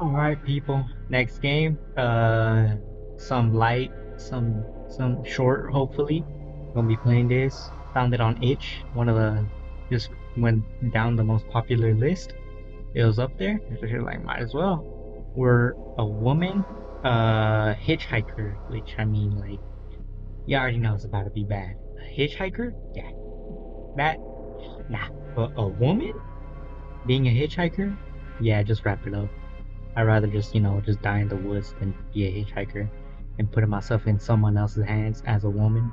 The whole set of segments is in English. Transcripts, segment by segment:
Alright people, next game. Some light, some short hopefully. Gonna be playing this. Found it on itch, one of the just went down the most popular list. It was up there, so you're like might as well. We're a woman, hitchhiker, which I mean like you already know it's about to be bad. A hitchhiker? Yeah. That nah. But a woman being a hitchhiker? Yeah, just wrap it up. I'd rather just, just die in the woods than be a hitchhiker and putting myself in someone else's hands as a woman.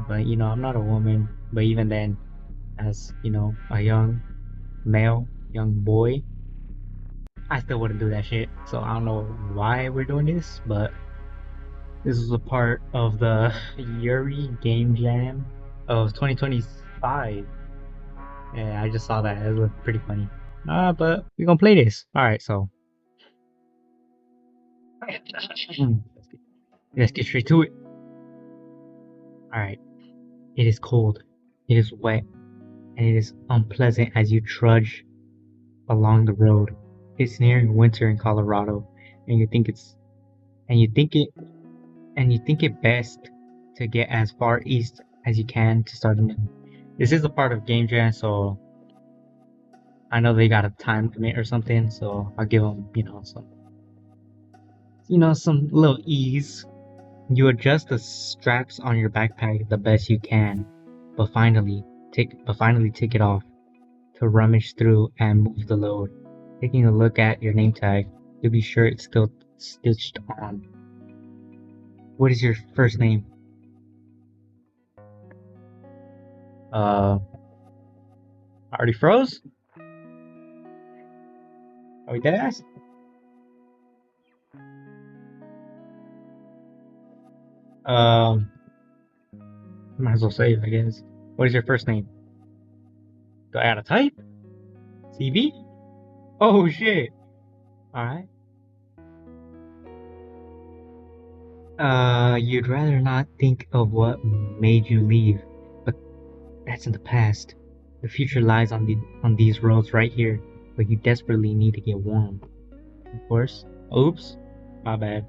But, I'm not a woman. But even then, as, a young male, young boy, I still wouldn't do that shit. So I don't know why we're doing this, but this is a part of the Yuri Game Jam of 2025. Yeah, I just saw that. It looked pretty funny. But we're gonna play this. Alright, so. Let's get straight to it. Alright. It is cold, it is wet, and it is unpleasant as you trudge along the road. It's nearing winter in Colorado, and you think it's and you think it best to get as far east as you can to start a new. This is a part of Game Jam, so I know they got a time limit or something, so I'll give them, some little ease. You adjust the straps on your backpack the best you can, but finally take it off to rummage through and move the load. Taking a look at your name tag, you'll be sure it's still stitched on. What is your first name? Already froze? Are we dead ass? Might as well save, I guess. What is your first name? Do I gotta type? CV? Oh shit! Alright. You'd rather not think of what made you leave, but that's in the past. The future lies on these roads right here, but you desperately need to get warm. Of course. Oops. My bad.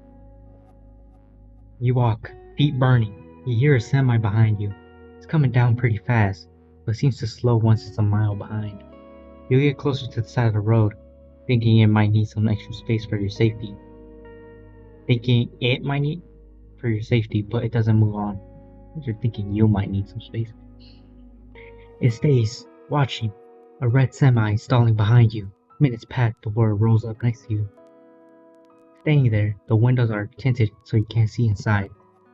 You walk, feet burning. You hear a semi behind you. It's coming down pretty fast, but seems to slow once it's a mile behind. You get closer to the side of the road, thinking it might need some extra space for your safety. But it doesn't move on. You're thinking you might need some space. It stays, watching, a red semi stalling behind you. Minutes pass before it rolls up next to you. Staying there, the windows are tinted so you can't see inside.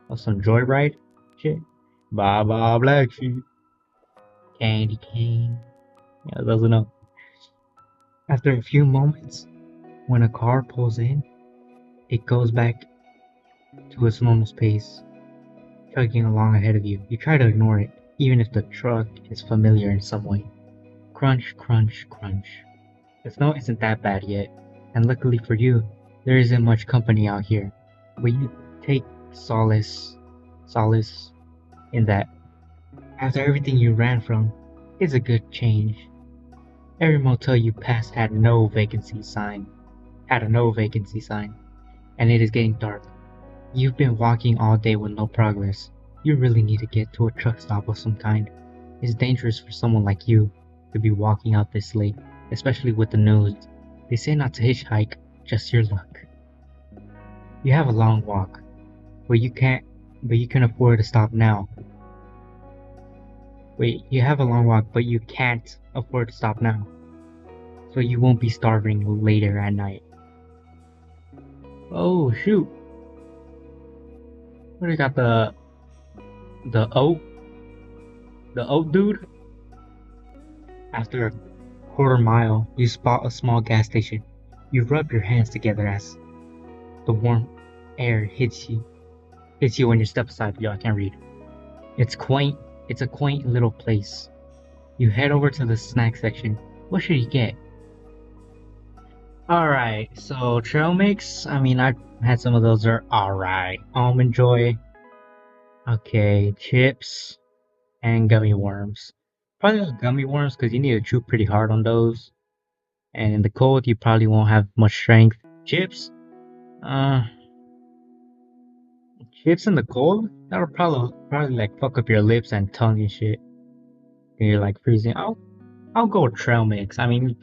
Oh, some joyride? Shit. Baba Black Sheep. Candy cane. Yeah, doesn't know. After a few moments, when a car pulls in, it goes back to its normal pace, chugging along ahead of you. You try to ignore it, even if the truck is familiar in some way. Crunch, crunch, crunch. The snow isn't that bad yet, and luckily for you, there isn't much company out here. But you take solace in that. After everything you ran from, it's a good change. Every motel you passed had a no vacancy sign, and it is getting dark. You've been walking all day with no progress. You really need to get to a truck stop of some kind. It's dangerous for someone like you to be walking out this late, especially with the news. They say not to hitchhike, just your luck. You have a long walk, but you can afford to stop now. You have a long walk, but you can't afford to stop now. So you won't be starving later at night. Oh shoot. What do you got the oat dude? After a quarter mile, you spot a small gas station. You rub your hands together as the warm air hits you when you step aside. Yo, I can't read. It's a quaint little place. You head over to the snack section. What should you get? Alright, so trail mix. I mean, I've had some of those. Are alright. Almond Joy. Okay, chips and gummy worms. Probably the gummy worms because you need to chew pretty hard on those. And in the cold, you probably won't have much strength. Chips? Uh, chips in the cold? That'll probably like fuck up your lips and tongue and shit. And you're like freezing. I'll go with trail mix. I mean,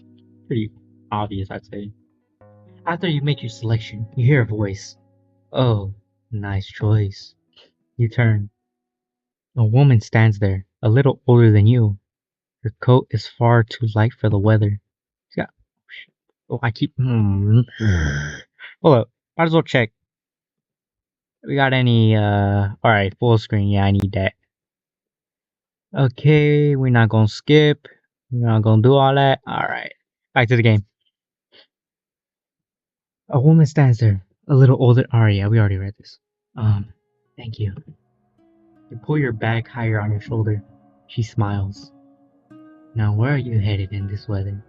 pretty obvious, I'd say. After you make your selection, you hear a voice. Oh, nice choice. You turn. A woman stands there, a little older than you. Her coat is far too light for the weather. She's got. Oh, I keep. Hold up. Might as well check. We got any? Alright, full screen. Yeah, I need that. Okay, we're not gonna skip. We're not gonna do all that. Alright. Back to the game. A woman stands there, a little older. Alright, yeah, we already read this. Thank you. You pull your bag higher on your shoulder. She smiles. Now, where are you headed in this weather?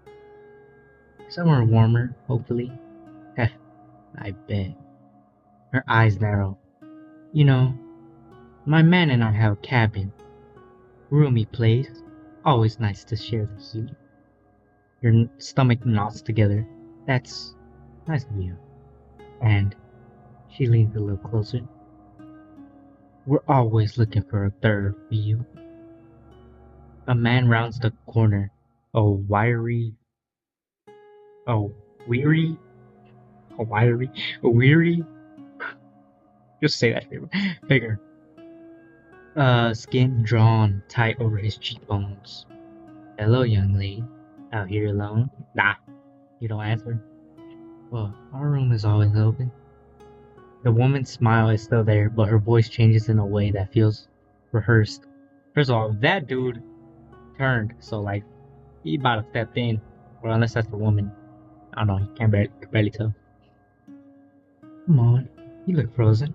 Somewhere warmer, hopefully. Heh, I bet. Her eyes narrow. You know, my man and I have a cabin. Roomy place. Always nice to share the heat. Your stomach knots together. That's nice of you. And she leans a little closer. We're always looking for a third for you. A man rounds the corner. A wiry. Oh, weary? A wiry? A weary? Just say that figure. Skin drawn tight over his cheekbones. Hello, young lady. Out here alone? Nah, you don't answer. Well, our room is always open. The woman's smile is still there, but her voice changes in a way that feels rehearsed. First of all, that dude turned, so like, he about to step in. Or unless that's the woman. I don't know, you can't barely tell. Come on, you look frozen.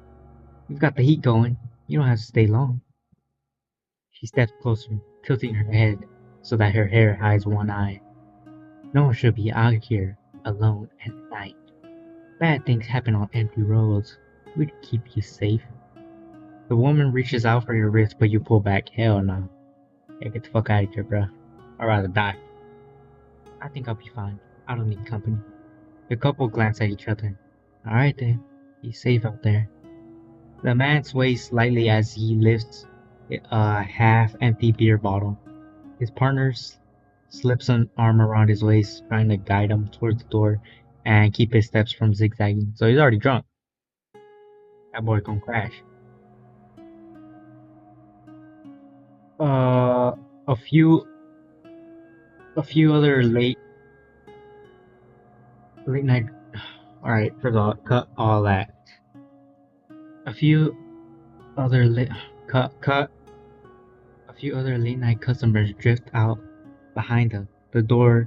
You've got the heat going. You don't have to stay long. She steps closer, tilting her head so that her hair hides one eye. No one should be out here alone at night. Bad things happen on empty roads. We'd keep you safe. The woman reaches out for your wrist, but you pull back. Hell no. Yeah, get the fuck out of here, bro. I'd rather die. I think I'll be fine. I don't need company. The couple glance at each other. Alright then. Be safe out there. The man sways slightly as he lifts a half-empty beer bottle. His partner slips an arm around his waist, trying to guide him towards the door and keep his steps from zigzagging. So he's already drunk. That boy gonna crash. A few other late night. All right, first of all, cut all that. A few other late cut. A few other late night customers drift out behind them. The door's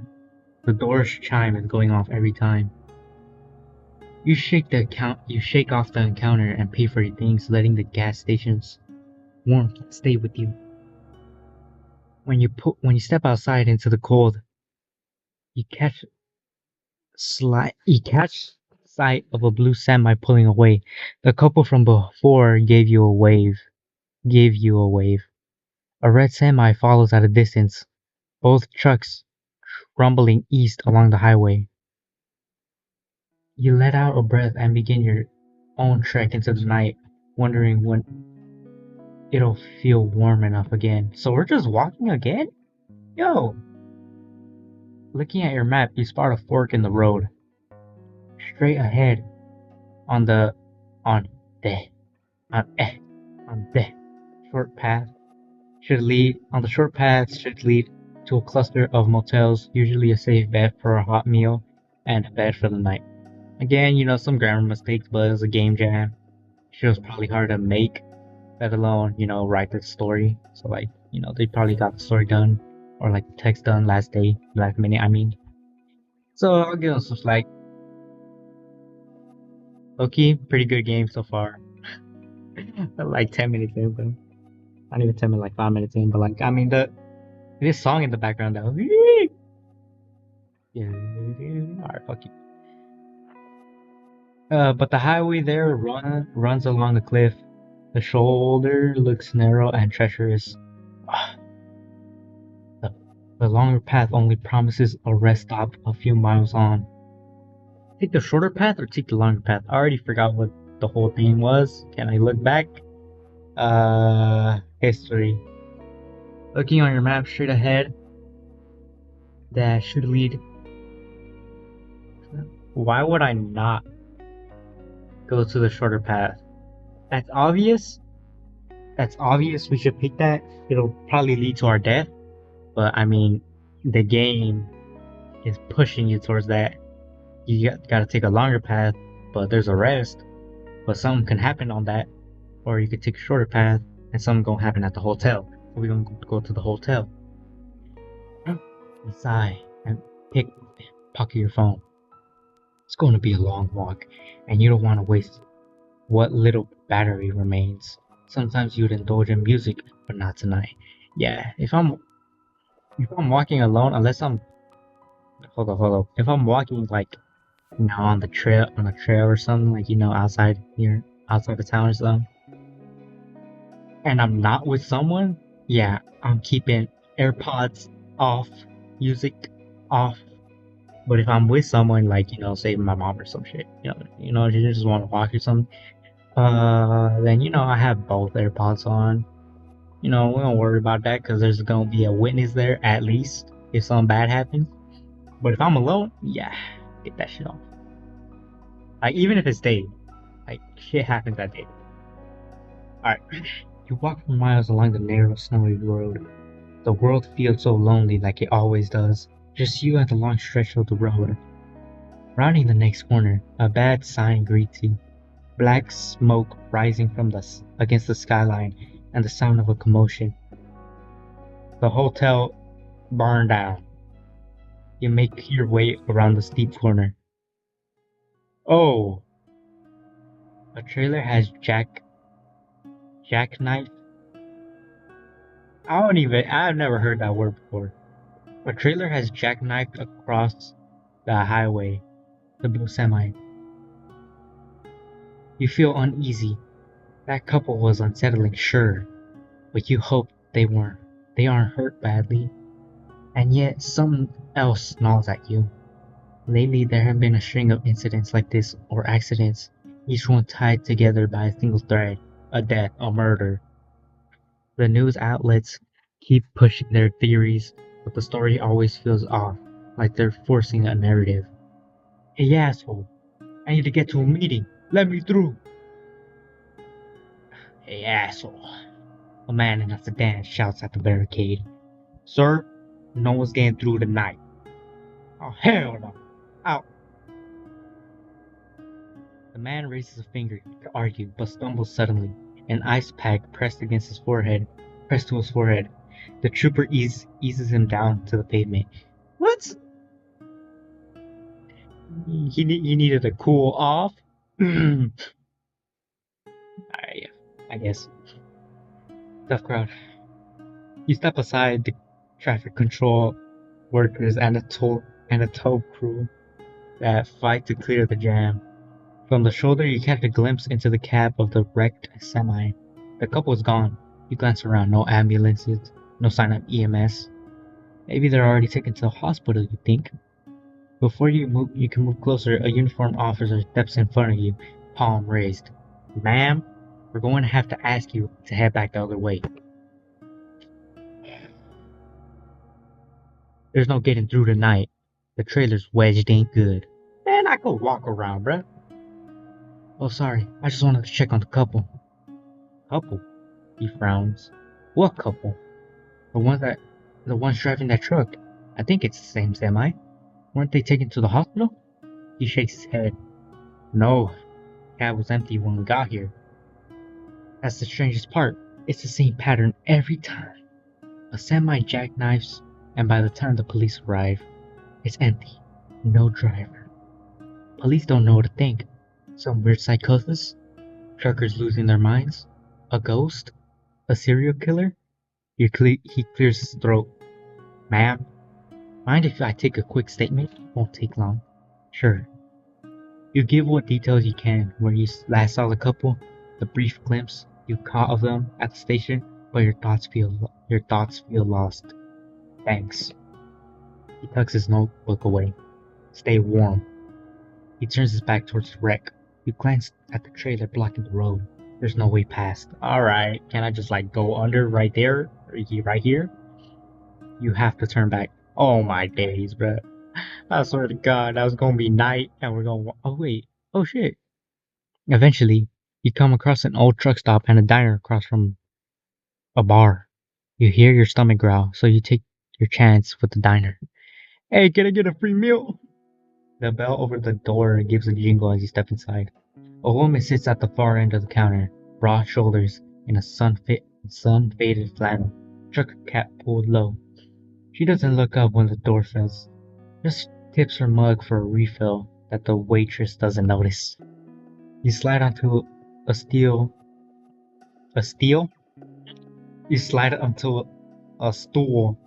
chime is going off every time. You shake off the encounter and pay for your things, letting the gas station's warmth stay with you. When you step outside into the cold, you catch sight of a blue semi pulling away. The couple from before gave you a wave. A red semi follows at a distance, both trucks rumbling east along the highway. You let out a breath and begin your own trek into the night, wondering when it'll feel warm enough again. So we're just walking again? Yo! Looking at your map, you spot a fork in the road. Straight ahead on the short path should lead to a cluster of motels, usually a safe bed for a hot meal and a bed for the night. Again, some grammar mistakes, but it was a game jam. Shit was probably hard to make, let alone, write the story. So like, they probably got the story done or like the text done last minute, I mean. So I'll give them some slack. Okay, pretty good game so far. Like 10 minutes in, but not even 10 minutes, like 5 minutes in, but like, I mean, this song in the background though. Yeah, alright, fuck you. But the highway there runs along a cliff. The shoulder looks narrow and treacherous. The longer path only promises a rest stop a few miles on. Take the shorter path or take the longer path? I already forgot what the whole thing was. Can I look back? History. Looking on your map straight ahead, that should lead. Why would I not go to the shorter path? That's obvious. That's obvious. We should pick that. It'll probably lead to our death. But I mean, the game is pushing you towards that. You gotta take a longer path, but there's a rest. But something can happen on that. Or you could take a shorter path and something gonna happen at the hotel. So we're gonna go to the hotel. Sigh and pocket your phone. It's going to be a long walk, and you don't want to waste what little battery remains. Sometimes you'd indulge in music, but not tonight. Yeah, if I'm walking alone, unless I'm hold up. If I'm walking like on a trail or something, like outside the town or something, and I'm not with someone, yeah, I'm keeping AirPods off, music off. But if I'm with someone, like say my mom or some shit, she just want to walk or something, then I have both AirPods on. We don't worry about that because there's gonna be a witness there at least if something bad happens. But if I'm alone, yeah, get that shit off. Like even if it's day, like shit happens that day. All right, you walk for miles along the narrow, snowy road. The world feels so lonely, like it always does. Just you at the long stretch of the road. Rounding the next corner, a bad sign greets you. Black smoke rising from against the skyline, and the sound of a commotion. The hotel burned down. You make your way around the steep corner. Oh, a trailer has jackknife. I've never heard that word before. A trailer has jackknifed across the highway, the blue semi. You feel uneasy. That couple was unsettling, sure, but you hope they aren't hurt badly. And yet, something else gnaws at you. Lately, there have been a string of incidents like this, or accidents, each one tied together by a single thread, a death, a murder. The news outlets keep pushing their theories, but the story always feels off, like they're forcing a narrative. Hey asshole, I need to get to a meeting. Let me through. Hey asshole. A man in a sedan shouts at the barricade. Sir, no one's getting through tonight. Oh hell no. Out. The man raises a finger to argue, but stumbles suddenly. An ice pack pressed to his forehead. The trooper eases him down to the pavement. What? He needed to cool off? I guess. Tough crowd. You step aside the traffic control workers and a tow crew that fight to clear the jam. From the shoulder, you catch a glimpse into the cab of the wrecked semi. The couple is gone. You glance around. No ambulances. No sign of EMS. Maybe they're already taken to the hospital, you think. Before you can move closer, a uniformed officer steps in front of you, palm raised. Ma'am, we're going to have to ask you to head back the other way. There's no getting through tonight. The trailer's wedged ain't good. Man, I could walk around, bruh. Oh, sorry. I just wanted to check on the couple. Couple? He frowns. What couple? The ones driving that truck. I think it's the same semi. Weren't they taken to the hospital? He shakes his head. No. The cab was empty when we got here. That's the strangest part. It's the same pattern every time. A semi jackknifes, and by the time the police arrive, it's empty. No driver. Police don't know what to think. Some weird psychosis? Truckers losing their minds? A ghost? A serial killer? He clears his throat. Ma'am, mind if I take a quick statement? Won't take long. Sure. You give what details you can where you last saw the couple, the brief glimpse you caught of them at the station, but your thoughts feel lost. Thanks. He tucks his notebook away. Stay warm. He turns his back towards the wreck. You glance at the trailer blocking the road. There's no way past. Alright, can I just like go under right there? Right here? You have to turn back. Oh my days, bro. I swear to God, that was gonna be night and we're gonna. Oh wait. Oh shit. Eventually, you come across an old truck stop and a diner across from a bar. You hear your stomach growl, so you take your chance with the diner. Hey, can I get a free meal? The bell over the door gives a jingle as you step inside. A woman sits at the far end of the counter, broad shoulders in a sun-faded flannel, trucker cap pulled low. She doesn't look up when the door fills, just tips her mug for a refill that the waitress doesn't notice. You slide onto a steel. A steel? You slide onto a stool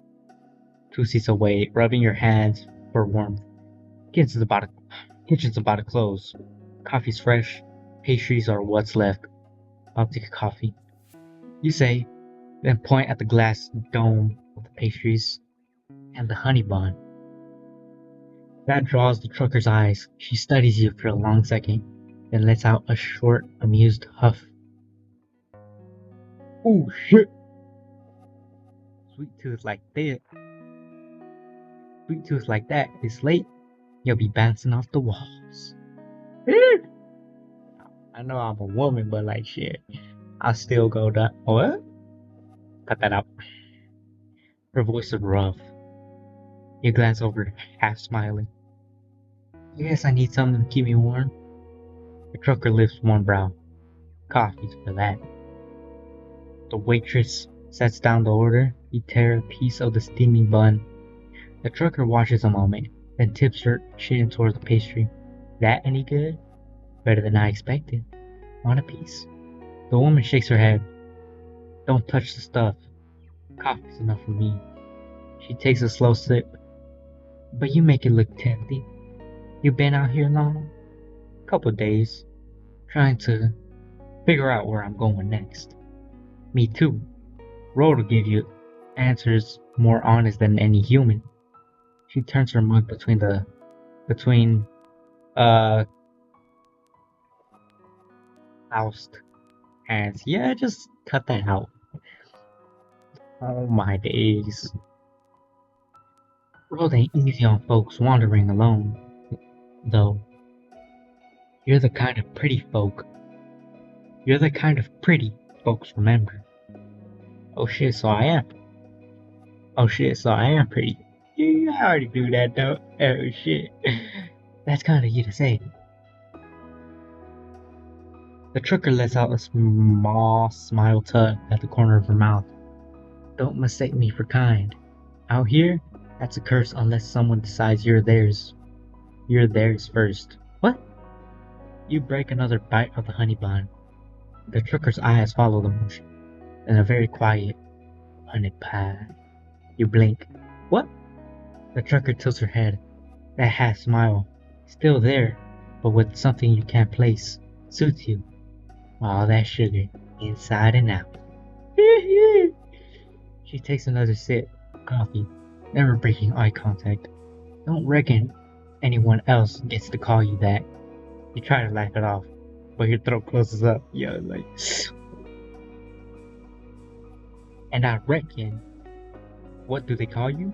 2 seats away, rubbing your hands for warmth. Kitchen's about to close. Coffee's fresh. Pastries are what's left. I'll take a coffee. You say, then point at the glass dome of the pastries and the honey bun. That draws the trucker's eyes. She studies you for a long second, then lets out a short, amused huff. Ooh, shit! Sweet tooth like that is late. You'll be bouncing off the walls. I know I'm a woman, but like shit, I still go down. What? Cut that out. Her voice is rough. You glance over, half smiling. Yes, I need something to keep me warm. The trucker lifts one brow. Coffee's for that. The waitress sets down the order. You tear a piece of the steaming bun. The trucker watches a moment, then tips her chin towards the pastry. That any good? Better than I expected. Want a piece? The woman shakes her head. Don't touch the stuff. Coffee's enough for me. She takes a slow sip. But you make it look tempting. You been out here long? Couple days. Trying to figure out where I'm going next. Me too. Road will give you answers more honest than any human. She turns her mug between housed hands. Yeah, just cut that out. Oh my days. Road ain't easy on folks wandering alone, though. You're the kind of pretty folks remember. Oh shit, so I am. Oh shit, so I am pretty. Yeah, I already do that though. Oh shit. That's kind of you to say. The trucker lets out a small smile tug at the corner of her mouth. Don't mistake me for kind. Out here, that's a curse unless someone decides you're theirs. You're theirs first. What? You break another bite of the honey bun. The trucker's eyes follow the motion. Then a very quiet, honey pie. You blink. What? The trucker tilts her head. That half smile, still there, but with something you can't place. Suits you. All that sugar, inside and out. She takes another sip of coffee, never breaking eye contact. Don't reckon anyone else gets to call you that. You try to laugh it off, but your throat closes up. Yo, like. And I reckon, what do they call you?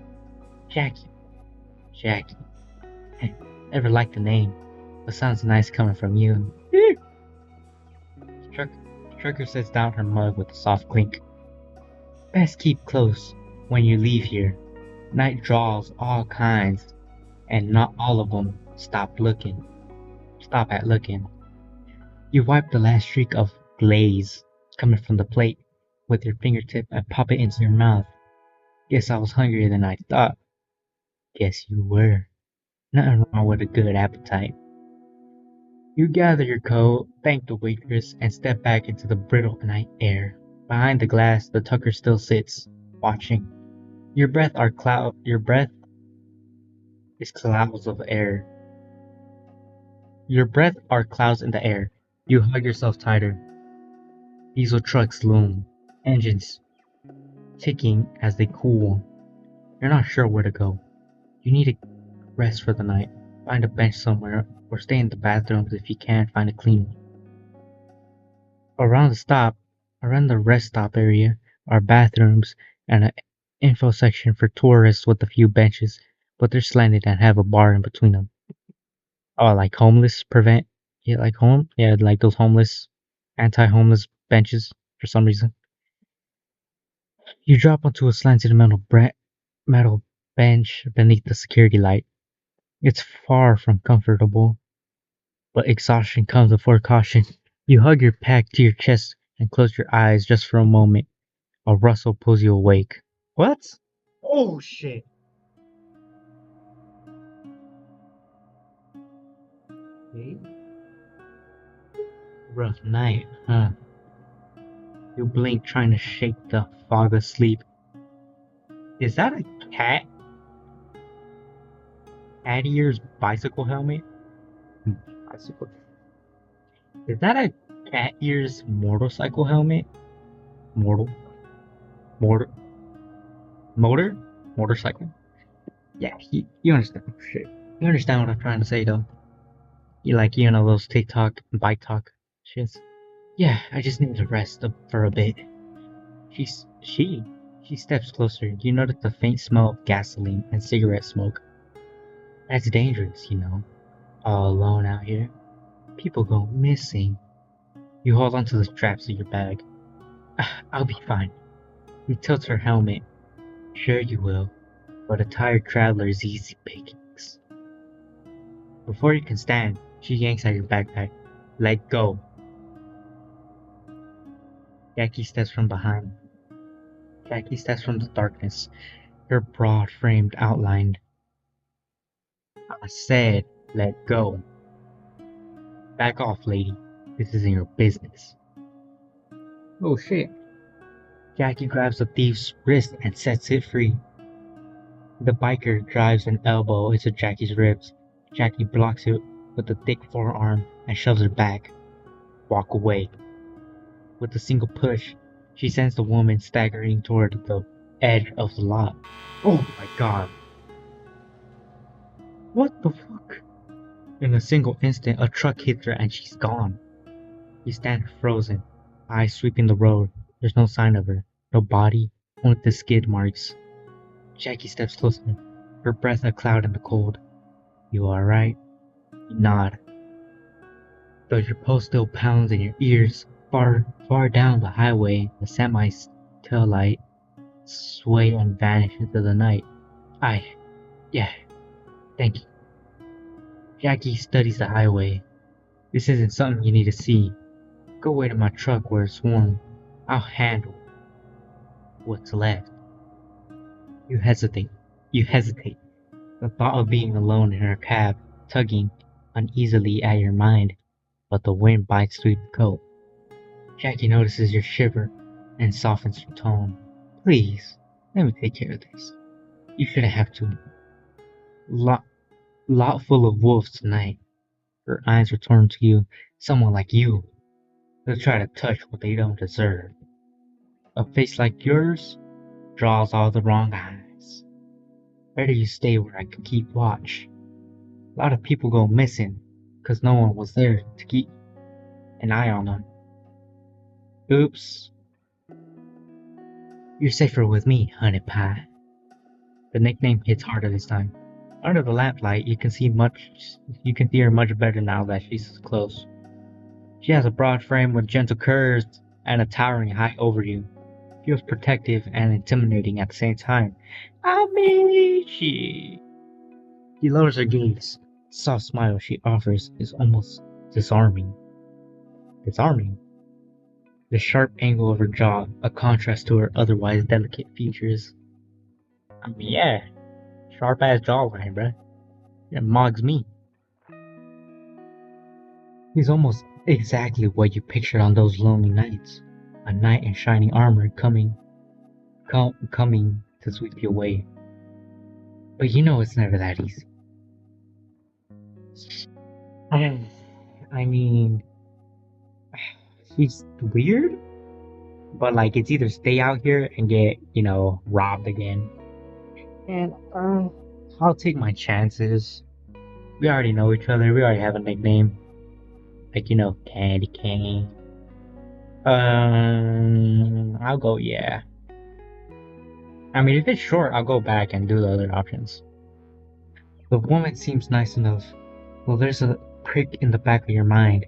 Jackie. Jackie. Never liked the name, but sounds nice coming from you. Trucker sets down her mug with a soft clink. Best keep close when you leave here. Night draws all kinds, and not all of them stop at looking. You wipe the last streak of glaze coming from the plate with your fingertip and pop it into your mouth. Guess I was hungrier than I thought. Guess you were. Nothing wrong with a good appetite. You gather your coat, thank the waitress, and step back into the brittle night air. Behind the glass, the tucker still sits, watching. Your breath is clouds of air. Your breath are clouds in the air. You hug yourself tighter. Diesel trucks loom, engines ticking as they cool. You're not sure where to go. You need to rest for the night. Find a bench somewhere, or stay in the bathrooms if you can't find a clean one. Around the stop, around the rest stop area, are bathrooms and an info section for tourists with a few benches, but they're slanted and have a bar in between them. Oh, like homeless prevent? Yeah, like home? Yeah, like those homeless, anti-homeless benches for some reason. You drop onto a slanted metal bench beneath the security light. It's far from comfortable, but exhaustion comes before caution. You hug your pack to your chest and close your eyes just for a moment. A rustle pulls you awake. What? Oh shit. Okay. Rough night, huh? You blink trying to shake the fog of sleep. Is that a cat? Cat ears bicycle helmet? Bicycle. Is that a cat ears motorcycle helmet? Mortal? Motor? Motor? Motorcycle? Yeah, you understand. Oh, shit. You understand what I'm trying to say, though. You like, those TikTok, bike talk shits. Yeah, I just need to rest for a bit. She steps closer. You notice the faint smell of gasoline and cigarette smoke. That's dangerous, all alone out here. People go missing. You hold onto the straps of your bag. I'll be fine. You tilt her helmet. Sure you will, but a tired traveler's easy pickings. Before you can stand, she yanks at your backpack. Let go. Jackie steps from behind. Jackie steps from the darkness, her broad framed outlined. I said, let go. Back off, lady. This isn't your business. Oh shit. Jackie grabs the thief's wrist and sets it free. The biker drives an elbow into Jackie's ribs. Jackie blocks it with a thick forearm and shoves her back. Walk away. With a single push, she sends the woman staggering toward the edge of the lot. Oh my god. What the fuck? In a single instant, a truck hits her and she's gone. You stand frozen, eyes sweeping the road. There's no sign of her. No body, only the skid marks. Jackie steps closer, her breath a cloud in the cold. You alright? You nod. Though your pulse still pounds in your ears, far down the highway, the semi's taillight sway and vanish into the night. Yeah, thank you. Jackie studies the highway. This isn't something you need to see. Go away to my truck where it's warm. I'll handle what's left. You hesitate. You hesitate. The thought of being alone in her cab, tugging uneasily at your mind, but the wind bites through the coat. Jackie notices your shiver and softens her tone. Please, let me take care of this. You shouldn't have to. Lot full of wolves tonight. Her eyes return to you, someone like you. They'll try to touch what they don't deserve. A face like yours draws all the wrong eyes. Better you stay where I can keep watch. A lot of people go missing, 'cause no one was there to keep an eye on them. Oops. You're safer with me, honey pie. The nickname hits harder this time. Under the lamplight, you can see her much better now that she's close. She has a broad frame with gentle curves and a towering height over you. Feels protective and intimidating at the same time. Amici! He lowers her gaze. The soft smile she offers is almost disarming. Disarming? The sharp angle of her jaw, a contrast to her otherwise delicate features. Yeah, sharp ass jawline, bruh. It mogs me. He's almost exactly what you pictured on those lonely nights. A knight in shining armor coming to sweep you away. But you know it's never that easy. I mean, he's weird, but like it's either stay out here and get, robbed again. And I'll take my chances. We already know each other. We already have a nickname. Like, Candy Cane. I'll go, yeah. I mean, if it's short, I'll go back and do the other options. The woman seems nice enough. Well, there's a prick in the back of your mind.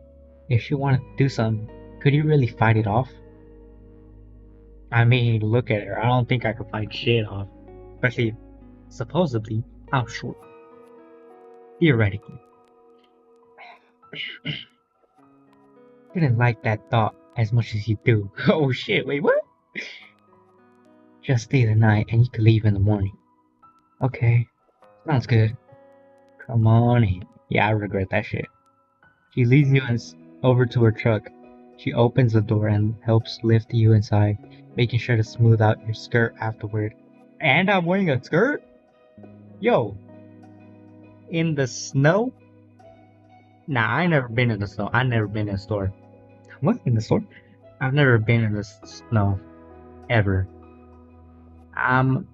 If she wanted to do something, could you really fight it off? I mean, look at her. I don't think I could fight shit off. Especially, supposedly, I'm short. Theoretically. Didn't like that thought as much as you do. Oh shit, wait, what? Just stay the night and you can leave in the morning. Okay, sounds good. Come on in. Yeah, I regret that shit. She leads you over to her truck. She opens the door and helps lift you inside, making sure to smooth out your skirt afterward. And I'm wearing a skirt? Yo, in the snow? Nah, I ain't never been in the snow. I never been in a store. What? In the store? I've never been in the snow. Ever. I'm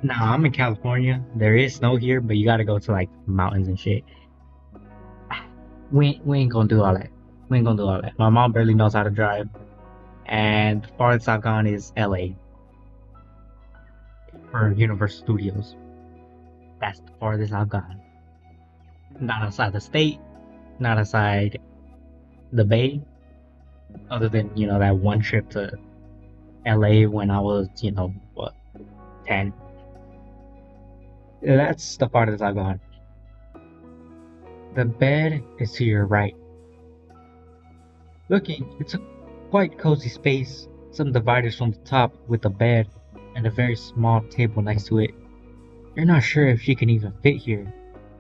Nah, I'm in California. There is snow here, but you gotta go to like mountains and shit. We ain't gonna do all that. We ain't gonna do all that. My mom barely knows how to drive, and the farthest I've gone is LA for Universal Studios. That's the farthest I've gone. Not outside the state, not outside the Bay, other than, that one trip to LA when I was, what, 10. That's the farthest I've gone. The bed is to your right. Looking, it's a quite cozy space, some dividers from the top with a bed and a very small table next to it. You're not sure if she can even fit here,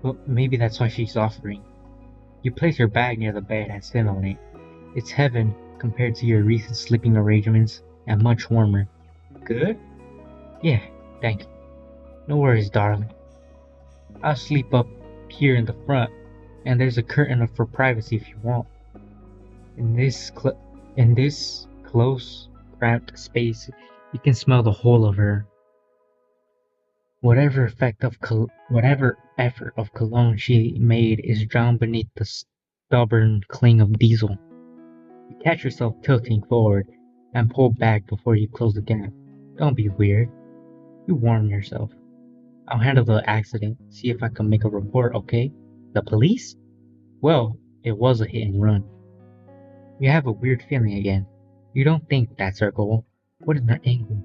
but maybe that's why she's offering. You place your bag near the bed and sit on it. It's heaven compared to your recent sleeping arrangements and much warmer. Good? Yeah, thank you. No worries, darling. I'll sleep up here in the front, and there's a curtain for privacy if you want. In this close, cramped space, you can smell the whole of her. Whatever effort of cologne she made is drowned beneath the stubborn cling of diesel. You catch yourself tilting forward and pull back before you close the gap. Don't be weird. You warn yourself. I'll handle the accident, see if I can make a report, okay? The police? Well, it was a hit and run. You have a weird feeling again. You don't think that's our goal. What is our angle?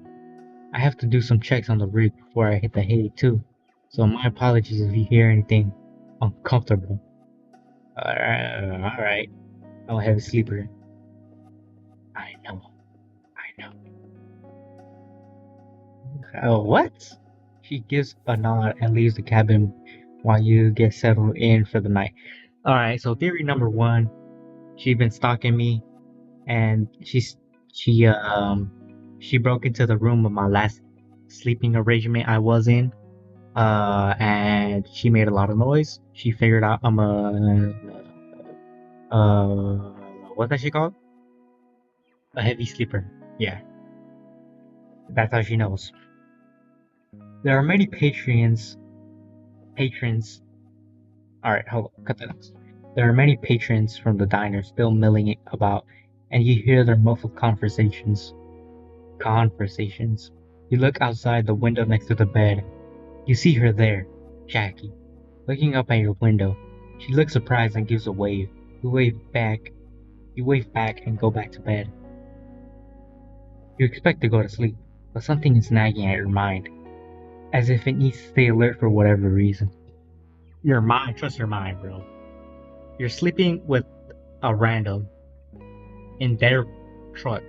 I have to do some checks on the rig before I hit the hay too. So my apologies if you hear anything uncomfortable. Alright. I'm a heavy sleeper. I know. Oh, what? She gives a nod and leaves the cabin while you get settled in for the night. Alright, so theory number one, she's been stalking me, and she broke into the room of my last sleeping arrangement I was in, and she made a lot of noise. She figured out I'm what's that shit called? A heavy sleeper. Yeah, that's how she knows. There are many patrons. Alright, hold on, cut that out. There are many patrons from the diner still milling about, and you hear their muffled conversations. You look outside the window next to the bed. You see her there, Jackie, looking up at your window. She looks surprised and gives a wave. You wave back and go back to bed. You expect to go to sleep, but something is nagging at your mind, as if it needs to stay alert for whatever reason. Your mind, trust your mind, bro. You're sleeping with a random in their truck.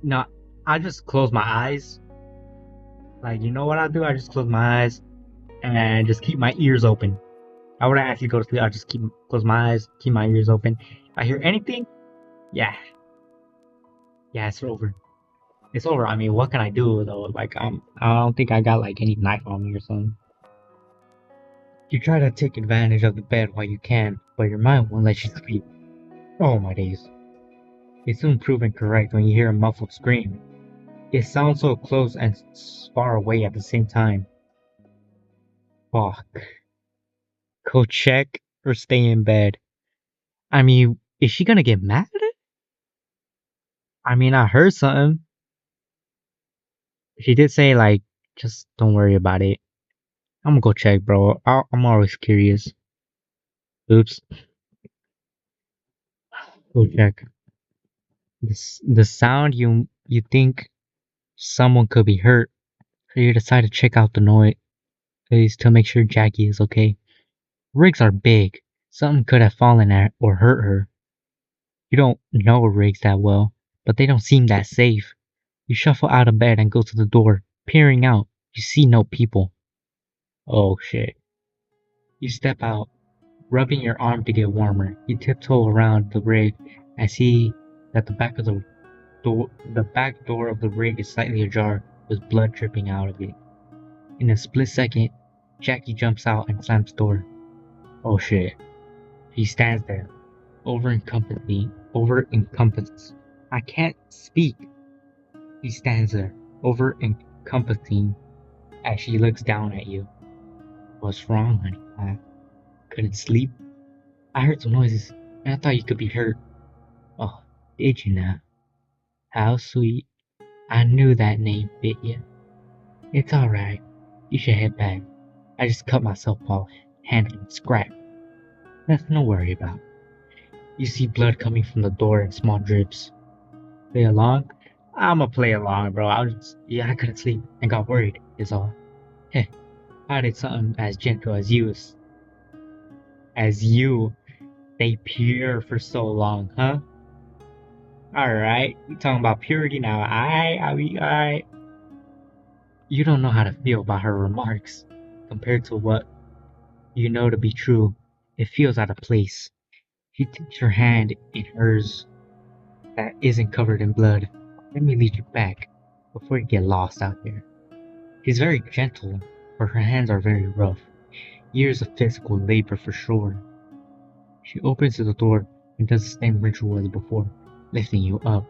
Now, I just close my eyes. Like, you know what I do? I just close my eyes and just keep my ears open. I wouldn't actually go to sleep. I just close my eyes, keep my ears open. If I hear anything, yeah, it's over. It's over. I mean, what can I do though? Like, I don't think I got like any knife on me or something. You try to take advantage of the bed while you can, but your mind won't let you sleep. Oh my days. It's soon proven correct when you hear a muffled scream. It sounds so close and far away at the same time. Fuck. Go check or stay in bed. I mean, is she gonna get mad at it? I mean, I heard something. She did say like, just don't worry about it. I'm gonna go check, bro. I'm always curious. Oops, go check. The sound you think someone could be hurt, so you decide to check out the noise to make sure Jackie is okay. Rigs are big. Something could have fallen at or hurt her. You don't know rigs that well, but they don't seem that safe. You shuffle out of bed and go to the door. Peering out, you see no people. Oh shit. You step out, rubbing your arm to get warmer. You tiptoe around the rig and see that the back door of the rig is slightly ajar, with blood dripping out of it. In a split second, Jackie jumps out and slams the door. Oh shit. He stands there, over encompassed. I can't speak. He stands there, over encompassing, as she looks down at you. What's wrong, honey? I couldn't sleep. I heard some noises, and I thought you could be hurt. Oh, did you now? How sweet. I knew that name fit you. It's alright. You should head back. I just cut myself off, handling scrap. Nothing to worry about. You see blood coming from the door in small drips. Play along? I'ma play along, bro. I couldn't sleep and got worried, is all. Heh, how did something as gentle as you, stay pure for so long, huh? Alright, we talking about purity now. Alright. You don't know how to feel about her remarks. Compared to what you know to be true, it feels out of place. She takes your hand in hers that isn't covered in blood. Let me lead you back before you get lost out there. She's very gentle, but her hands are very rough. Years of physical labor for sure. She opens the door and does the same ritual as before, lifting you up.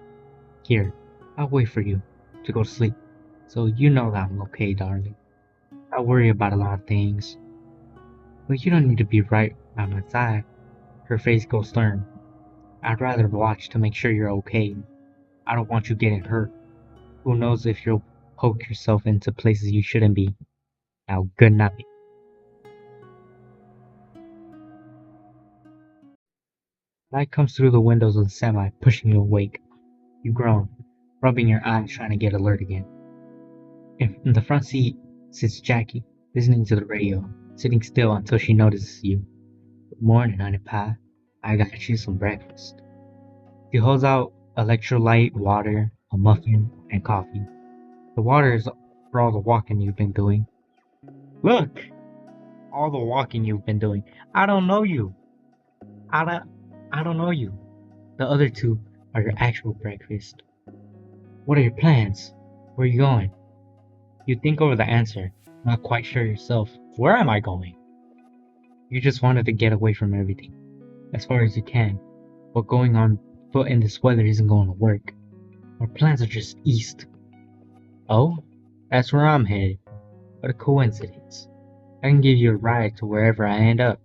Here, I'll wait for you to go to sleep, so you know that I'm okay, darling. I worry about a lot of things, but you don't need to be right by my side. Her face goes stern. I'd rather watch to make sure you're okay. I don't want you getting hurt. Who knows if you'll poke yourself into places you shouldn't be. Now, good night. Light comes through the windows of the semi, pushing you awake. You groan, rubbing your eyes trying to get alert again. In the front seat sits Jackie, listening to the radio, sitting still until she notices you. Good morning, honey pie. I got you some breakfast. She holds out electrolyte water, a muffin, and coffee. The water is for all the walking you've been doing. Look! All the walking you've been doing. I don't know you. I don't, I don't know you. The other two are your actual breakfast. What are your plans? Where are you going? You think over the answer, not quite sure yourself. Where am I going? You just wanted to get away from everything, as far as you can. But going on foot in this weather isn't going to work. Our plans are just east. Oh? That's where I'm headed. What a coincidence. I can give you a ride to wherever I end up,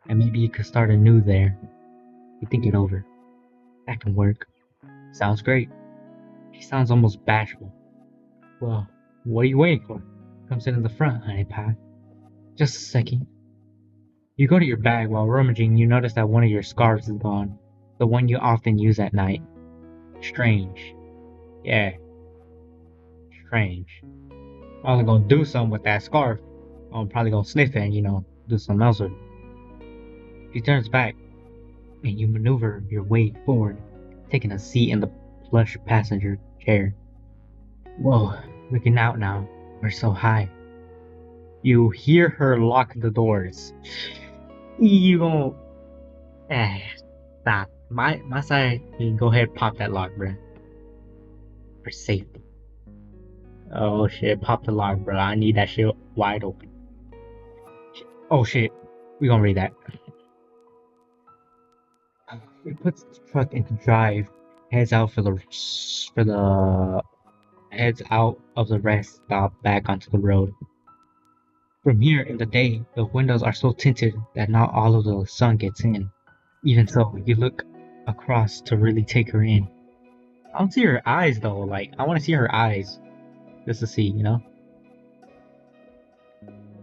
and maybe you could start anew there. You think it over. That can work. Sounds great. He sounds almost bashful. Well, what are you waiting for? Come sit in the front, honey pie. Just a second. You go to your bag. While rummaging, you notice that one of your scarves is gone. The one you often use at night. Strange. Yeah, strange. I was gonna do something with that scarf. I'm probably gonna sniff it and, do something else with it. She turns back, and you maneuver your way forward, taking a seat in the plush passenger chair. Whoa, looking out now. We're so high. You hear her lock the doors. You gon' stop. My side, you can go ahead and pop that lock, bruh. For safety. Oh shit, pop the lock, bro. I need that shit wide open. Oh shit, we gonna read that. It puts the truck into drive, heads out heads out of the rest stop back onto the road. From here in the day, the windows are so tinted that not all of the sun gets in. Even so, you look across to really take her in. I don't see her eyes though, like, I want to see her eyes. Just to see, you know?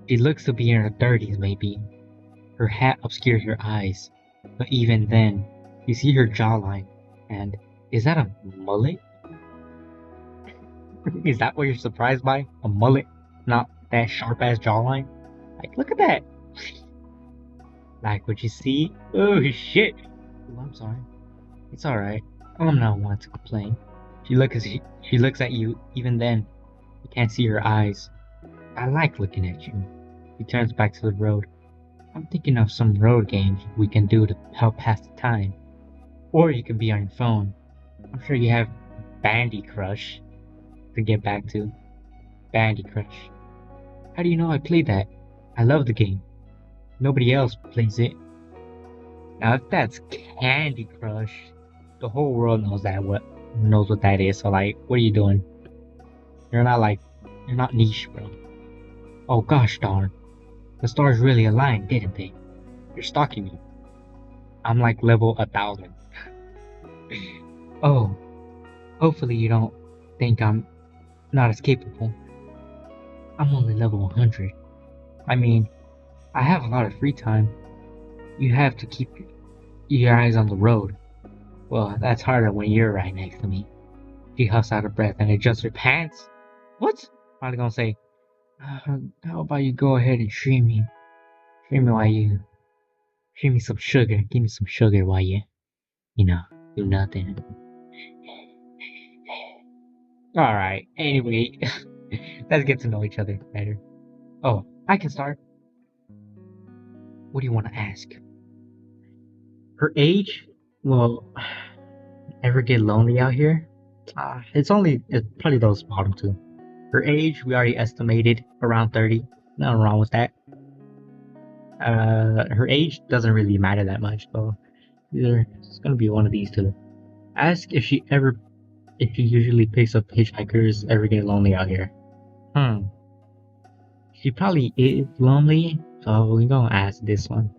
She looks to be in her 30s, maybe. Her hat obscures her eyes. But even then, you see her jawline. And is that a mullet? Is that what you're surprised by? A mullet? Not that sharp ass jawline? Like, look at that! Like what you see? Oh shit! Oh, I'm sorry. It's alright. I'm not one to complain. She looks at you, even then, you can't see her eyes. I like looking at you. He turns back to the road. I'm thinking of some road games we can do to help pass the time. Or you can be on your phone. I'm sure you have Bandy Crush to get back to. Bandy Crush. How do you know I played that? I love the game. Nobody else plays it. Now if that's Candy Crush, the whole world knows what that is. So like, what are you doing? You're not niche, bro. Oh gosh darn. The stars really aligned, didn't they? You're stalking me. I'm like level 1000. Oh, hopefully you don't think I'm not as capable. I'm only level 100. I mean, I have a lot of free time. You have to keep your eyes on the road. Well, that's harder when you're right next to me. She huffs out of breath and adjusts her pants. What? Probably gonna say, how about you go ahead and treat me? Treat me while you... Treat me some sugar. Give me some sugar while you do nothing. Alright, anyway. Let's get to know each other better. Oh, I can start. What do you want to ask? Her age? Well, ever get lonely out here? It's probably those bottom two. Her age, we already estimated around 30. Nothing wrong with that. Her age doesn't really matter that much, though. It's gonna be one of these two. Ask if she usually picks up hitchhikers, ever get lonely out here. She probably is lonely, so we're gonna ask this one.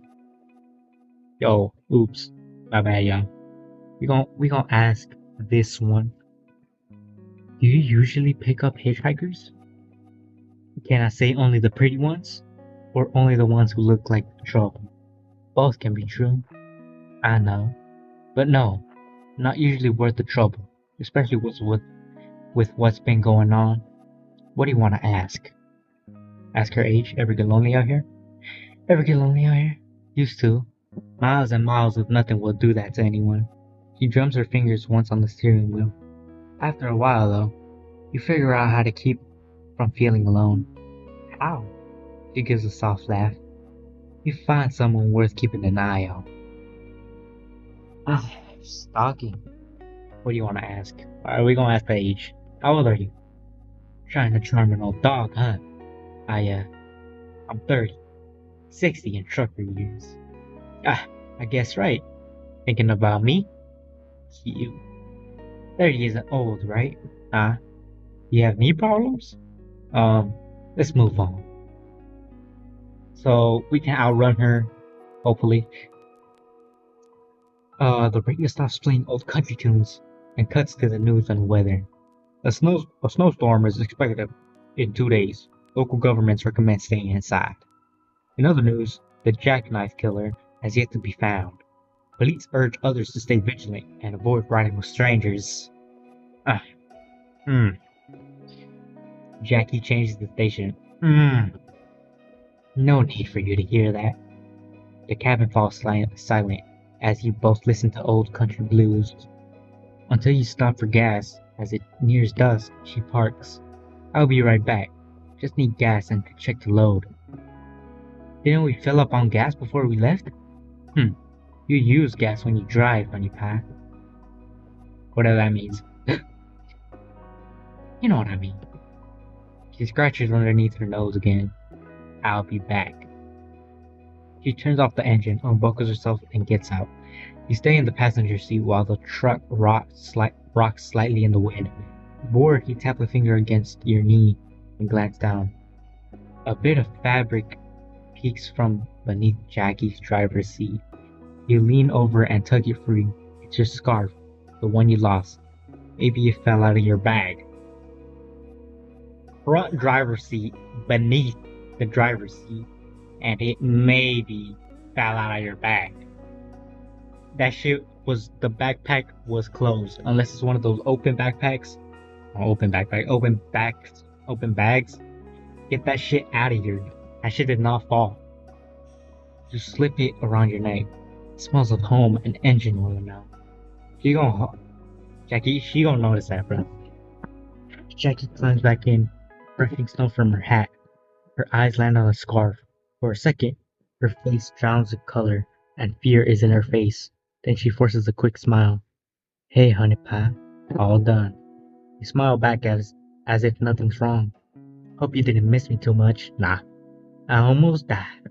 Yo, oops, my bad, y'all. We gonna ask this one. Do you usually pick up hitchhikers? Can I say only the pretty ones? Or only the ones who look like trouble? Both can be true. I know. But no, not usually worth the trouble. Especially with what's been going on. What do you want to ask? Ask her age. Ever get lonely out here? Ever get lonely out here? Used to. Miles and miles of nothing will do that to anyone. She drums her fingers once on the steering wheel. After a while, though, you figure out how to keep from feeling alone. How? She gives a soft laugh. You find someone worth keeping an eye on. Stalking. What do you want to ask? Are we gonna ask the age? How old are you? Trying to charm an old dog, huh? I'm 30. 60 in trucker years. I guess right. Thinking about me? You. 30 isn't old, right? You have knee problems? Let's move on. So we can outrun her, hopefully. The radio stops playing old country tunes and cuts to the news and weather. A snowstorm is expected in 2 days. Local governments recommend staying inside. In other news, the jackknife killer has yet to be found. Police urge others to stay vigilant and avoid riding with strangers. Jackie changes the station. No need for you to hear that. The cabin falls silent as you both listen to old country blues. Until you stop for gas. As it nears dusk, she parks. I'll be right back. Just need gas and to check the load. Didn't we fill up on gas before we left? You use gas when you drive, honey pie. Whatever that means. You know what I mean. She scratches underneath her nose again. I'll be back. She turns off the engine, unbuckles herself, and gets out. You stay in the passenger seat while the truck rocks slightly in the wind. Bored, you tap a finger against your knee and glance down. A bit of fabric peeks from beneath Jackie's driver's seat. You lean over and tug it free. It's your scarf, the one you lost. Maybe it fell out of your bag. Front driver's seat, beneath the driver's seat, and it maybe fell out of your bag. That shit was, the backpack was closed. Unless it's one of those open backpacks. Or open bags. Get that shit out of here. That shit did not fall. Just slip it around your neck. It smells of home and engine oil now. She gonna notice that, bro. Jackie climbs back in, brushing snow from her hat. Her eyes land on the scarf. For a second, her face drowns in color, and fear is in her face. Then she forces a quick smile. Hey, honey pie. All done. You smile back as if nothing's wrong. Hope you didn't miss me too much. Nah. I almost died.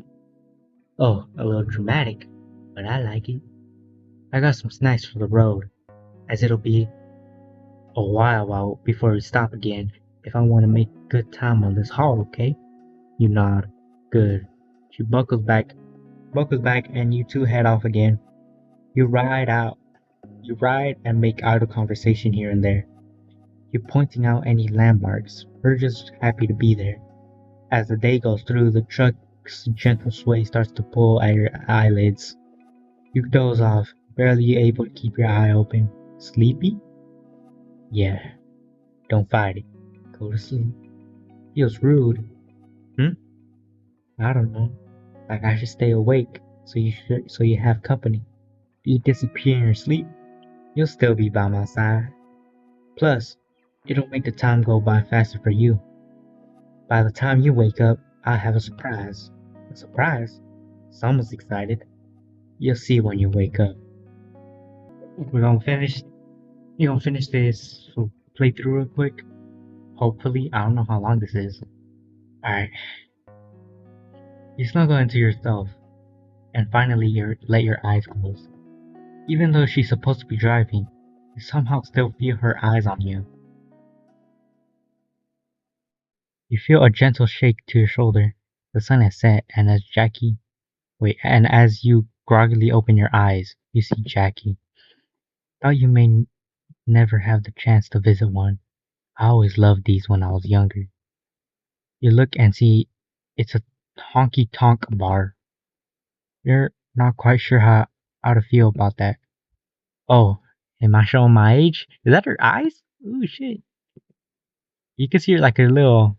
Oh, a little dramatic, but I like it. I got some snacks for the road, as it'll be a while before we stop again if I want to make good time on this haul, okay? You nod. Good. She buckles back, and you two head off again. You ride and make idle conversation here and there. You're pointing out any landmarks. We're just happy to be there. As the day goes through, the truck's gentle sway starts to pull at your eyelids. You doze off, barely able to keep your eye open. Sleepy? Yeah. Don't fight it. Go to sleep. Feels rude. I don't know. Like I should stay awake, so you have company. You disappear in your sleep, you'll still be by my side. Plus, it'll make the time go by faster for you. By the time you wake up, I'll have a surprise. A surprise? Someone's excited. You'll see when you wake up. We're gonna finish. You're gonna finish this playthrough real quick. Hopefully, I don't know how long this is. Alright. You snuggle into yourself, and finally you let your eyes close. Even though she's supposed to be driving, you somehow still feel her eyes on you. You feel a gentle shake to your shoulder. The sun has set, and as you groggily open your eyes, you see Jackie. Thought you may never have the chance to visit one. I always loved these when I was younger. You look and see it's a honky-tonk bar. You're not quite sure how to feel about that. Oh, am I showing my age? Is that her eyes? Ooh, shit. You can see like a little,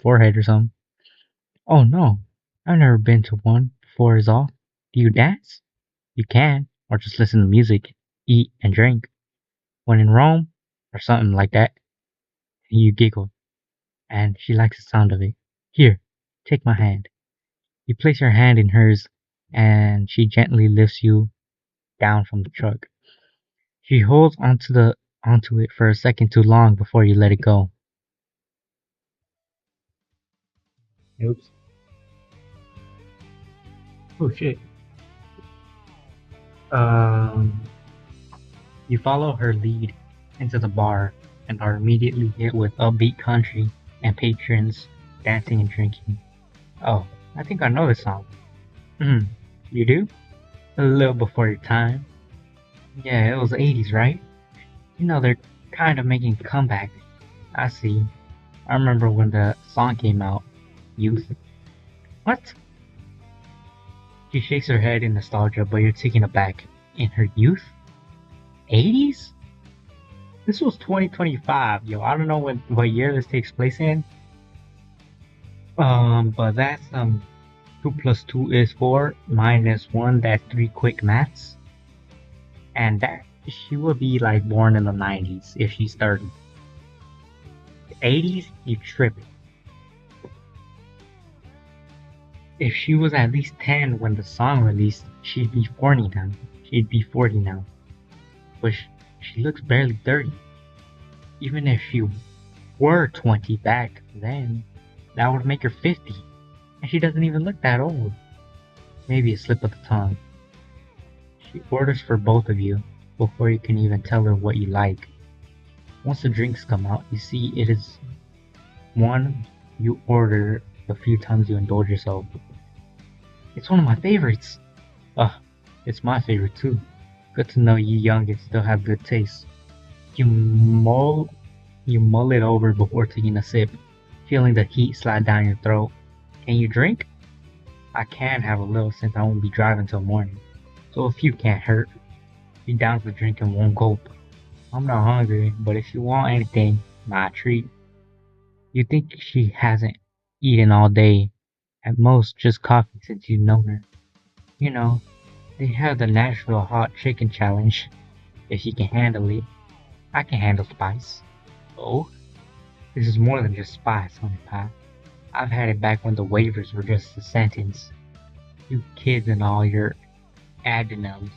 forehead or something. Oh no, I've never been to one before is all. Do you dance? You can, or just listen to music, eat, and drink. When in Rome, or something like that. You giggle, and she likes the sound of it. Here, take my hand. You place your hand in hers, and she gently lifts you down from the truck. She holds onto it for a second too long before you let it go. Oops. Oh shit. Um, you follow her lead into the bar and are immediately hit with upbeat country and patrons dancing and drinking. Oh, I think I know this song. You do? A little before your time. Yeah, it was 80s, right? They're kind of making a comeback. I see. I remember when the song came out. Youth. What? She shakes her head in nostalgia, but you're taken aback. In her youth? 80s? This was 2025, yo. I don't know what year this takes place in. But that's 2 plus 2 is 4 minus 1, that's 3 quick maths. And that she would be like born in the 90s if she's 30. The 80s, you tripping. If she was at least 10 when the song released, she'd be 40 now. But she looks barely 30. Even if she were 20 back then, that would make her 50. And she doesn't even look that old. Maybe a slip of the tongue. She orders for both of you before you can even tell her what you like. Once the drinks come out, you see it is one you order the few times you indulge yourself. It's one of my favorites. Ugh, it's my favorite too. Good to know you youngins still have good taste. You mull, you mull it over before taking a sip, feeling the heat slide down your throat. Can you drink? I can have a little since I won't be driving till morning. So a few can't hurt. You down for drinking one gulp. I'm not hungry, but if you want anything, my treat. You think she hasn't eaten all day. At most, just coffee since you've known her. You know, they have the Nashville hot chicken challenge. If you can handle it, I can handle spice. Oh, this is more than just spice, honey pie. I've had it back when the waivers were just a sentence. You kids and all your adenoms.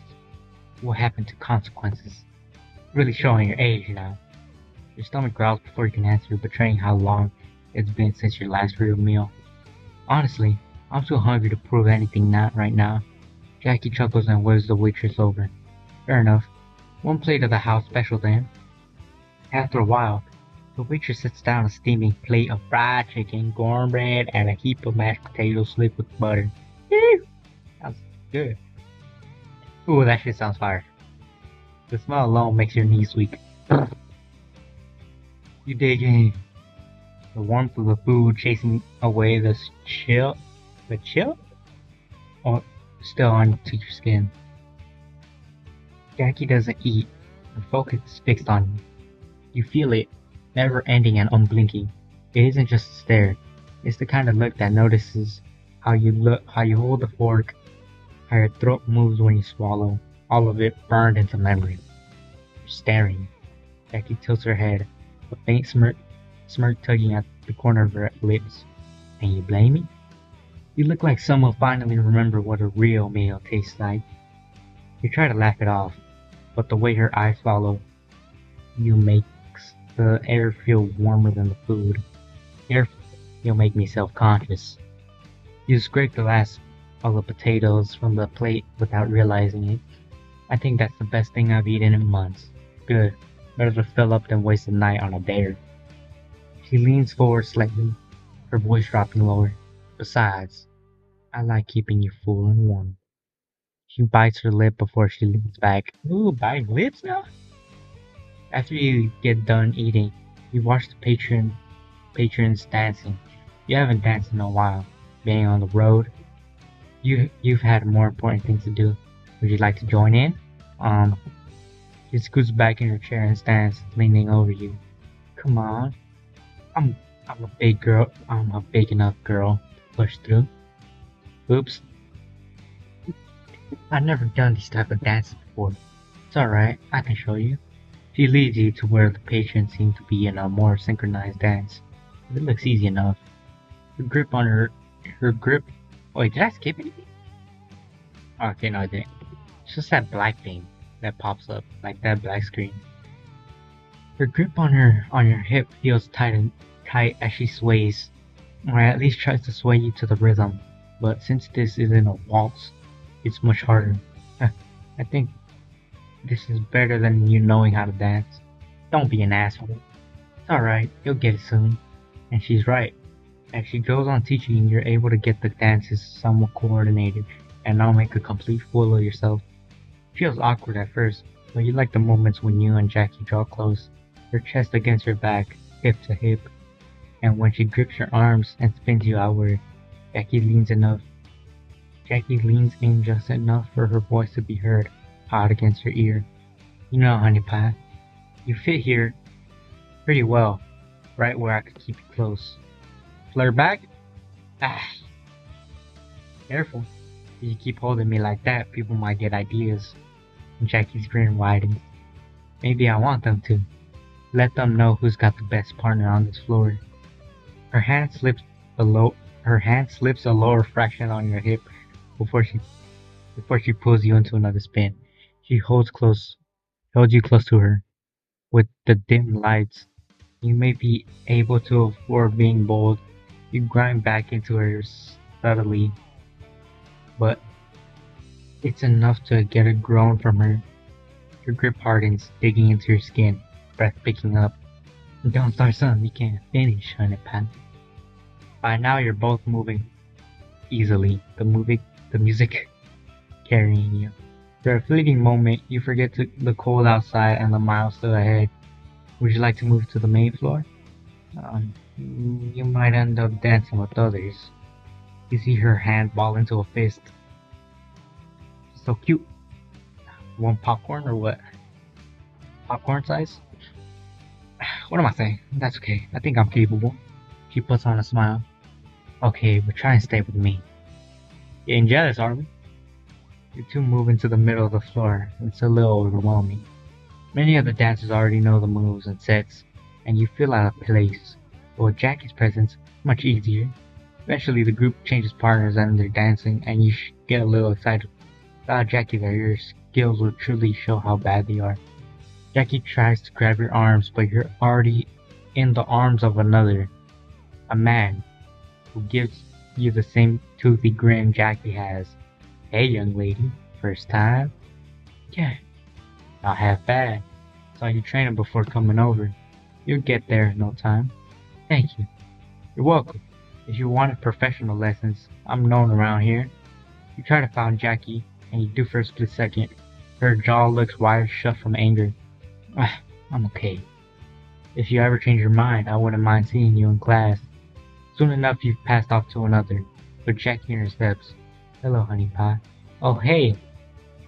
What happened to consequences? Really showing your age now. Your stomach growls before you can answer, betraying how long it's been since your last real meal. Honestly, I'm too hungry to prove anything not right now. Jackie chuckles and waves the waitress over. Fair enough. One plate of the house special then. After a while, the waitress sets down a steaming plate of fried chicken, cornbread, and a heap of mashed potatoes slipped with butter. Ew! Sounds good. Ooh, that shit sounds fire. The smell alone makes your knees weak. You dig in. The warmth of the food chasing away the chill? Or still onto your skin. Jackie doesn't eat. Her focus is fixed on you. You feel it, never ending and unblinking. It isn't just a stare. It's the kind of look that notices how you hold the fork, how your throat moves when you swallow, all of it burned into memory. You're staring. Jackie tilts her head, a faint smirk tugging at the corner of her lips. And you blame me? You look like someone finally remembered what a real meal tastes like. You try to laugh it off, but the way her eyes follow you makes the air feel warmer than the food. Careful, you'll make me self-conscious. You scrape the last of the potatoes from the plate without realizing it. I think that's the best thing I've eaten in months. Good. Better to fill up than waste the night on a dare. She leans forward slightly, her voice dropping lower. Besides, I like keeping you full and warm. She bites her lip before she leans back. Ooh, biting lips now? After you get done eating, you watch the patrons dancing. You haven't danced in a while. Being on the road, you've had more important things to do. Would you like to join in? She scoots back in her chair and stands, leaning over you. Come on. I'm a big girl. I'm a big enough girl to push through. Oops. I've never done these type of dances before. It's alright, I can show you. She leads you to where the patrons seem to be in a more synchronized dance. It looks easy enough. Her grip on her grip. Wait, did I skip anything? Okay, no, I didn't. It's just that black thing that pops up, like that black screen. Her grip on your hip feels tight as she sways, or at least tries to sway you to the rhythm. But since this isn't a waltz, it's much harder. I think this is better than you knowing how to dance. Don't be an asshole. It's alright, you'll get it soon. And she's right. As she goes on teaching you, you're able to get the dances somewhat coordinated and not make a complete fool of yourself. It feels awkward at first, but you like the moments when you and Jackie draw close, her chest against your back, hip to hip, and when she grips your arms and spins you outward. Jackie leans in just enough for her voice to be heard, hot against her ear. You know, honey pie, you fit here pretty well, right where I could keep you close. Flare back? Ah. Careful. If you keep holding me like that, people might get ideas. Jackie's grin widens. Maybe I want them to. Let them know who's got the best partner on this floor. Her hand slips a lower fraction on your hip before she pulls you into another spin. She holds you close to her. With the dim lights, you may be able to afford being bold. You grind back into her subtly, but it's enough to get a groan from her. Your grip hardens, digging into your skin, breath picking up. Don't start something you can't finish, honey pie. By now you're both moving easily, the music carrying you. For a fleeting moment, you forget the cold outside and the miles still ahead. Would you like to move to the main floor? You might end up dancing with others. You see her hand ball into a fist. So cute. Want popcorn or what? Popcorn size? What am I saying? That's okay. I think I'm capable. She puts on a smile. Okay, but try and stay with me. Getting jealous, are we? You two move into the middle of the floor. It's a little overwhelming. Many of the dancers already know the moves and sets, and you feel out of place. But with Jackie's presence, it's much easier. Eventually, the group changes partners and they're dancing, and you get a little excited. Without Jackie there, your skills will truly show how bad they are. Jackie tries to grab your arms, but you're already in the arms of another, a man, who gives you the same toothy grin Jackie has. Hey, young lady, first time? Yeah, not half bad. Saw you training before coming over. You'll get there in no time. Thank you. You're welcome. If you wanted professional lessons, I'm known around here. You try to find Jackie, and you do for a split second. Her jaw looks wide shut from anger. Ah, I'm okay. If you ever change your mind, I wouldn't mind seeing you in class. Soon enough you've passed off to another, with Jackie in her steps. Hello, honey pie. Oh hey,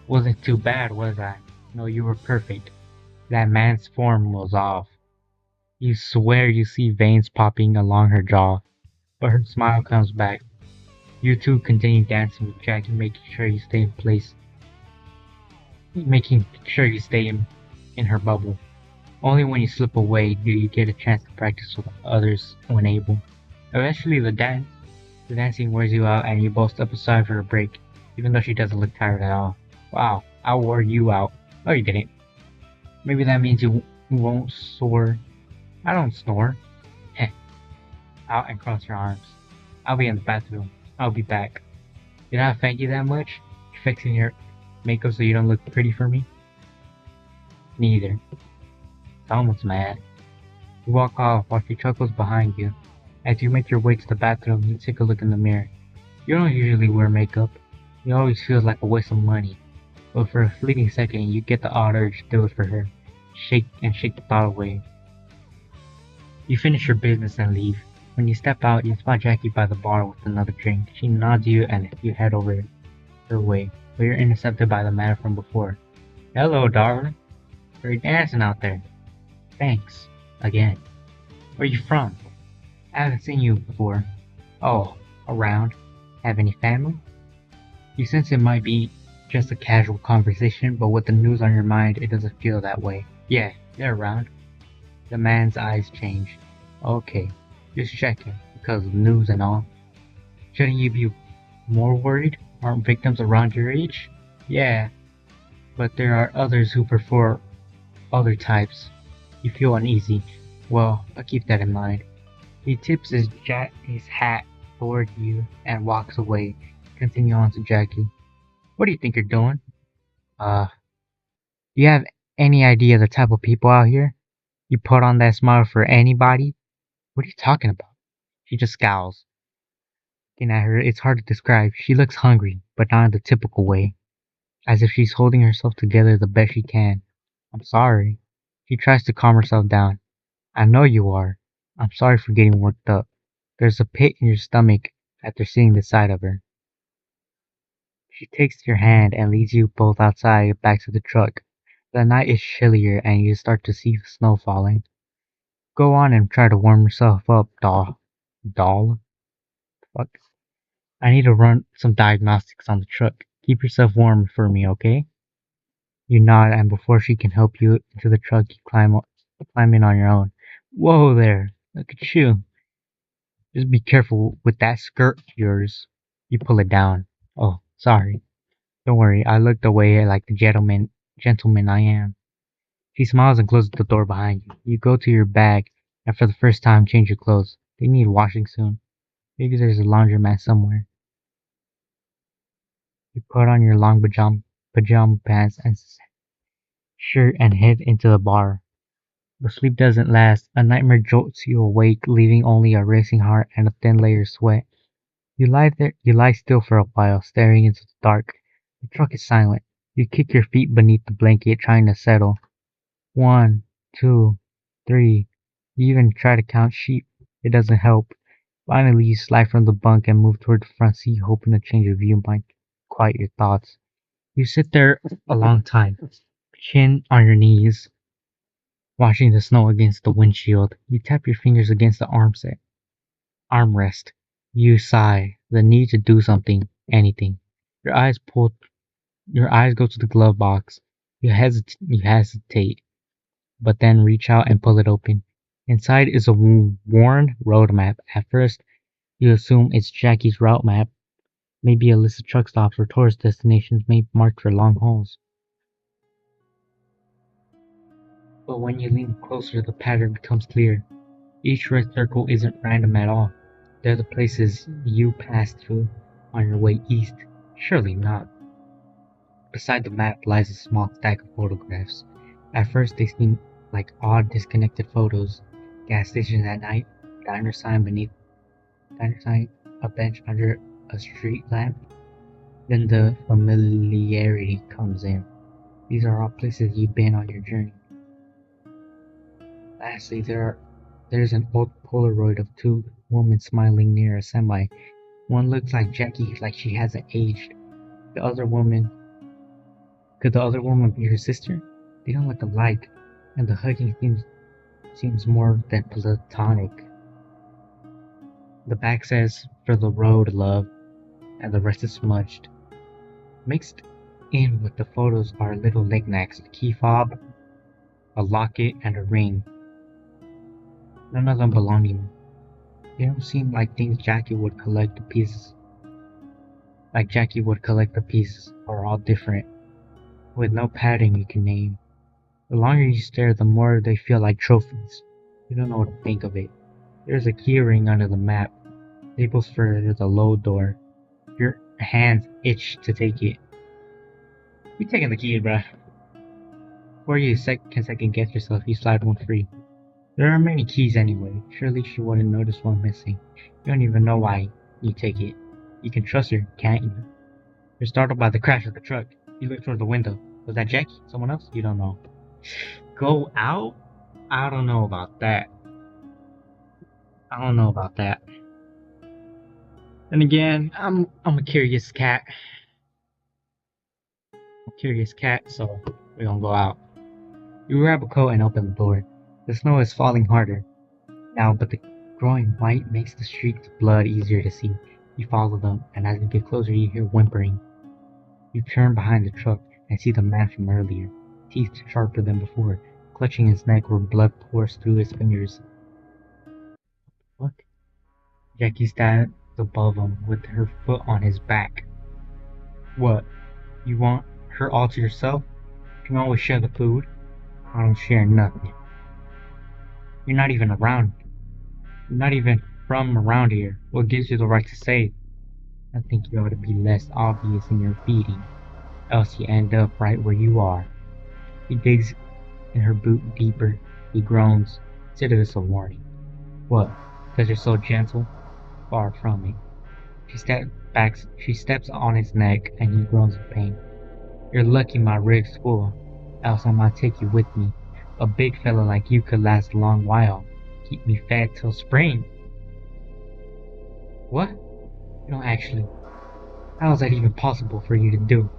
wasn't too bad, was I? No, you were perfect. That man's form was off. You swear you see veins popping along her jaw, but her smile comes back. You two continue dancing with Jackie, making sure you stay in her bubble. Only when you slip away do you get a chance to practice with others when able. Eventually the dancing wears you out and you both step aside for a break, even though she doesn't look tired at all. Wow, I wore you out. No you didn't. Maybe that means you won't soar. I don't snore. Heh. Out and cross your arms. I'll be in the bathroom. I'll be back. Did I thank you that much? You're fixing your makeup so you don't look pretty for me? Neither. Someone's mad. You walk off while she chuckles behind you. As you make your way to the bathroom, you take a look in the mirror. You don't usually wear makeup. It always feels like a waste of money. But for a fleeting second, you get the odd urge to do it for her. Shake the thought away. You finish your business and leave. When you step out, you spot Jackie by the bar with another drink. She nods you and you head over her way, but you're intercepted by the man from before. Hello, darling. Great dancing out there. Thanks. Again. Where you from? I haven't seen you before. Oh, around. Have any family? You sense it might be just a casual conversation, but with the news on your mind, it doesn't feel that way. Yeah, they're around. The man's eyes change. Okay, just checking, because of news and all. Shouldn't you be more worried? Aren't victims around your age? Yeah, but there are others who prefer other types. You feel uneasy. Well, I'll keep that in mind. He tips his hat toward you and walks away. Continue on to Jackie. What do you think you're doing? Do you have any idea the type of people out here? You put on that smile for anybody? What are you talking about? She just scowls. Looking at her, it's hard to describe. She looks hungry, but not in the typical way. As if she's holding herself together the best she can. I'm sorry. She tries to calm herself down. I know you are. I'm sorry for getting worked up. There's a pit in your stomach after seeing the sight of her. She takes your hand and leads you both outside back to the truck. The night is chillier and you start to see the snow falling. Go on and try to warm yourself up, doll. Doll? Fuck. I need to run some diagnostics on the truck. Keep yourself warm for me, okay? You nod and before she can help you into the truck, you climb in on your own. Whoa there! Look at you. Just be careful with that skirt of yours. You pull it down. Oh, sorry. Don't worry, I looked away like the gentleman I am. She smiles and closes the door behind you. You go to your bag and for the first time change your clothes. They need washing soon. Maybe there's a laundromat somewhere. You put on your long pajama pants and shirt and head into the bar. But sleep doesn't last. A nightmare jolts you awake, leaving only a racing heart and a thin layer of sweat. You lie still for a while, staring into the dark. The truck is silent. You kick your feet beneath the blanket, trying to settle. 1, 2, 3. You even try to count sheep. It doesn't help. Finally, you slide from the bunk and move toward the front seat, hoping a change of view might quiet your thoughts. You sit there a long time, chin on your knees, watching the snow against the windshield. You tap your fingers against the armrest. You sigh, the need to do something, anything. Your eyes pull. Your eyes go to the glove box. You hesitate, but then reach out and pull it open. Inside is a worn road map. At first, you assume it's Jackie's route map, maybe a list of truck stops or tourist destinations marked for long hauls. But when you lean closer, the pattern becomes clear. Each red circle isn't random at all. They're the places you passed through on your way east. Surely not. Beside the map lies a small stack of photographs. At first they seem like odd, disconnected photos. Gas stations at night, diner sign, a bench under a street lamp. Then the familiarity comes in. These are all places you've been on your journey. Lastly, there's an old Polaroid of two women smiling near a semi. One looks like Jackie, like she hasn't aged. The other woman Could the other woman be her sister? They don't look alike, and the hugging seems more than platonic. The back says, "For the road, love," and the rest is smudged. Mixed in with the photos are little knickknacks, a key fob, a locket, and a ring. None of them belong to you. They don't seem like things Jackie would collect the pieces. Like Jackie would collect the pieces, are all different, with no pattern you can name. The longer you stare, the more they feel like trophies. You don't know what to think of it. There's a key ring under the map, labels for the load door. Your hands itch to take it. You taking the key, bruh. Before you can second guess yourself, you slide one free. There are many keys anyway. Surely she wouldn't notice one missing. You don't even know why you take it. You can trust her, can't you? You're startled by the crash of the truck. You look toward the window. Was that Jackie? Someone else? You don't know. Go out? I don't know about that. I don't know about that. And again, I'm a curious cat. So we're gonna go out. You grab a coat and open the door. The snow is falling harder now, but the growing white makes the streaks of blood easier to see. You follow them, and as you get closer, you hear whimpering. You turn behind the truck and see the man from earlier, teeth sharper than before, clutching his neck where blood pours through his fingers. What? Jackie stands above him with her foot on his back. What? You want her all to yourself? You can always share the food. I don't share nothing. You're not even around. You're not even from around here. What gives you the right to say? I think you ought to be less obvious in your feeding, else you end up right where you are. He digs in her boot deeper. He groans. Consider this a warning. What? Because you're so gentle? Far from it. She steps on his neck, and he groans in pain. You're lucky my rig's full, else I might take you with me. A big fella like you could last a long while. Keep me fed till spring. What? You don't actually. How is that even possible for you to do?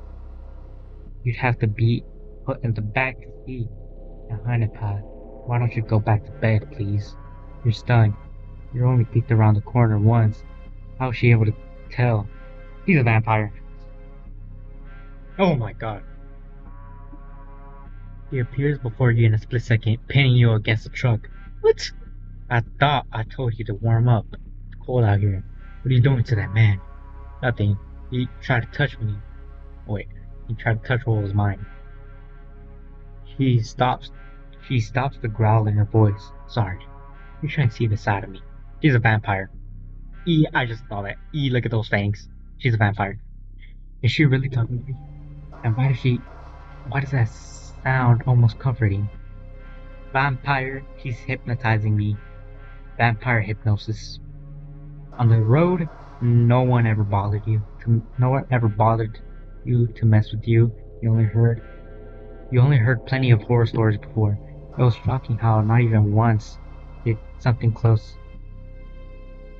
You'd have to be put in the back seat. Now, Honeypot, why don't you go back to bed, please? You're stunned. You only peeked around the corner once. How was she able to tell? He's a vampire. Oh my god. He appears before you in a split second, pinning you against the truck. What? I thought I told you to warm up. It's cold out here. What are you doing to that man? Nothing. He tried to touch me. Wait, he tried to touch what was mine. She stops the growl in her voice. Sorry. You're trying to see the side of me. She's a vampire. I just saw that. Look at those fangs. She's a vampire. Is she really talking to me? And why does that sound almost comforting? Vampire, he's hypnotizing me. Vampire hypnosis. On the road, no one ever bothered you. No one ever bothered you to mess with you. You only heard you only heard plenty of horror stories before. It was shocking how not even once did something close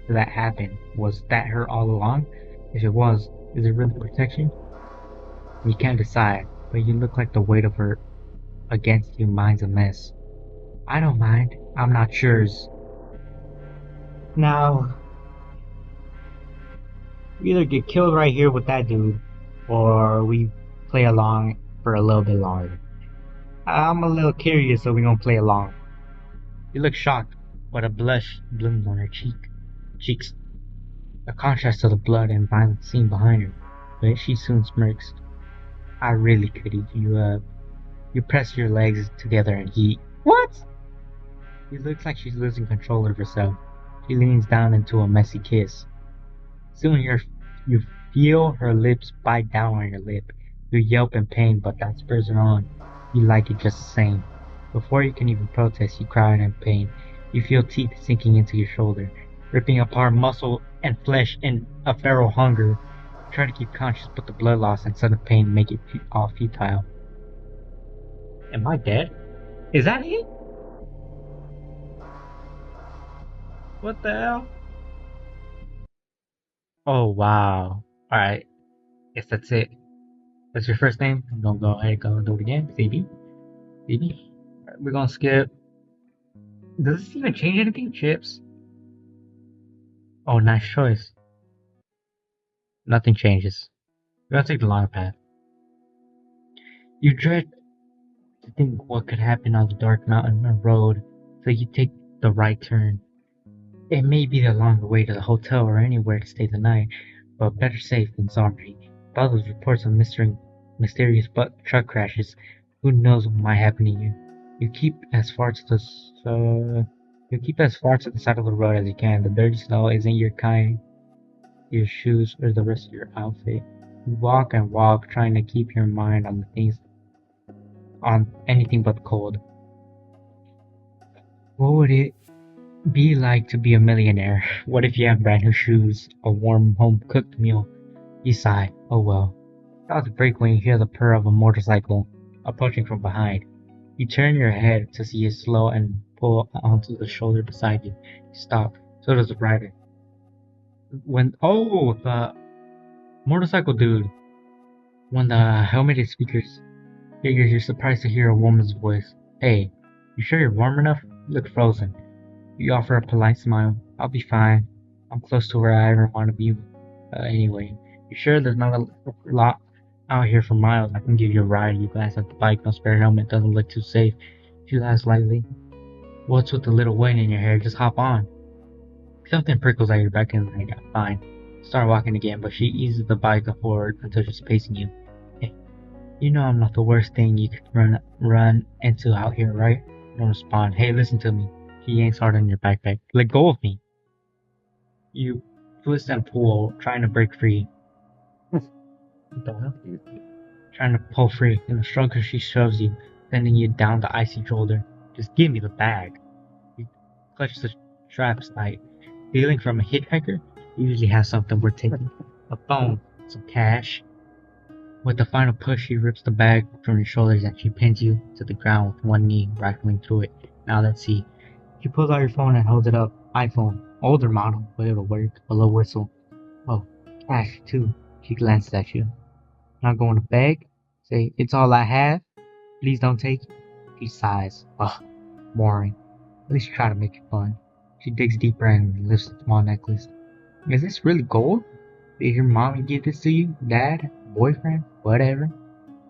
to that happen. Was that her all along? If it was, is it really protection? You can't decide, but you look like the weight of her against you mind's a mess. I don't mind. I'm not yours. Now, we either get killed right here with that dude, or we play along for a little bit longer. I'm a little curious, so we're gonna play along. You look shocked, but a blush blooms on her cheeks, a contrast to the blood and violence seen behind her. But she soon smirks. I really could eat you up. You press your legs together and heat. What? It looks like she's losing control of herself. She leans down into a messy kiss. Soon you feel her lips bite down on your lip. You yelp in pain, but that spurs her on. You like it just the same. Before you can even protest, you cry in pain. You feel teeth sinking into your shoulder, ripping apart muscle and flesh in a feral hunger. You try to keep conscious, but the blood loss and sudden pain make it all futile. Am I dead? Is that it? What the hell? Oh wow. Alright, guess that's it. That's your first name? I'm gonna go ahead and go do it again. CB? CB? Alright, we're gonna skip. Does this even change anything? Chips? Oh, nice choice. Nothing changes. We're gonna take the longer path. You dread to think what could happen on the dark mountain road, so you take the right turn. It may be the longer way to the hotel or anywhere to stay the night, but better safe than sorry. With all those reports of mysterious truck crashes, who knows what might happen to you? You keep as far to the side of the road as you can. The dirty snow isn't your kind, your shoes, or the rest of your outfit. You walk and walk, trying to keep your mind on anything but cold. What would it be like to be a millionaire? What if you have brand new shoes, a warm home-cooked meal? You sigh. Oh well. About to break when you hear the purr of a motorcycle approaching from behind. You turn your head to see it slow and pull onto the shoulder beside you. You stop. So does the rider. The motorcycle dude. When the helmeted speakers figures, you're surprised to hear a woman's voice. Hey, you sure you're warm enough? You look frozen. You offer a polite smile. I'll be fine. I'm close to where I ever want to be anyway. You sure there's not a lot out here for miles? I can give you a ride. You glance at the bike. No spare helmet. Doesn't look too safe. She laughs lightly. What's with the little wind in your hair? Just hop on. Something prickles at your back and I got fine. Start walking again, but she eases the bike forward until she's pacing you. Hey, you know I'm not the worst thing you could run into out here, right? Don't respond. Hey, listen to me. She yanks hard on your backpack. Let go of me. You twist and pull, trying to break free. What the hell? Trying to pull free. In the struggle, she shoves you, sending you down the icy shoulder. Just give me the bag. You clutch the straps tight. Stealing from a hitchhiker? You usually have something worth taking. A phone, some cash. With the final push, she rips the bag from your shoulders and she pins you to the ground with one knee rifling through it. Now let's see. She pulls out your phone and holds it up. iPhone. Older model, but it'll work. A low whistle. Oh, cash, too. She glances at you. Not going to beg? Say, it's all I have. Please don't take it. She sighs. Ugh, boring. At least try to make it fun. She digs deeper and lifts a small necklace. Is this really gold? Did your mommy give this to you? Dad? Boyfriend? Whatever.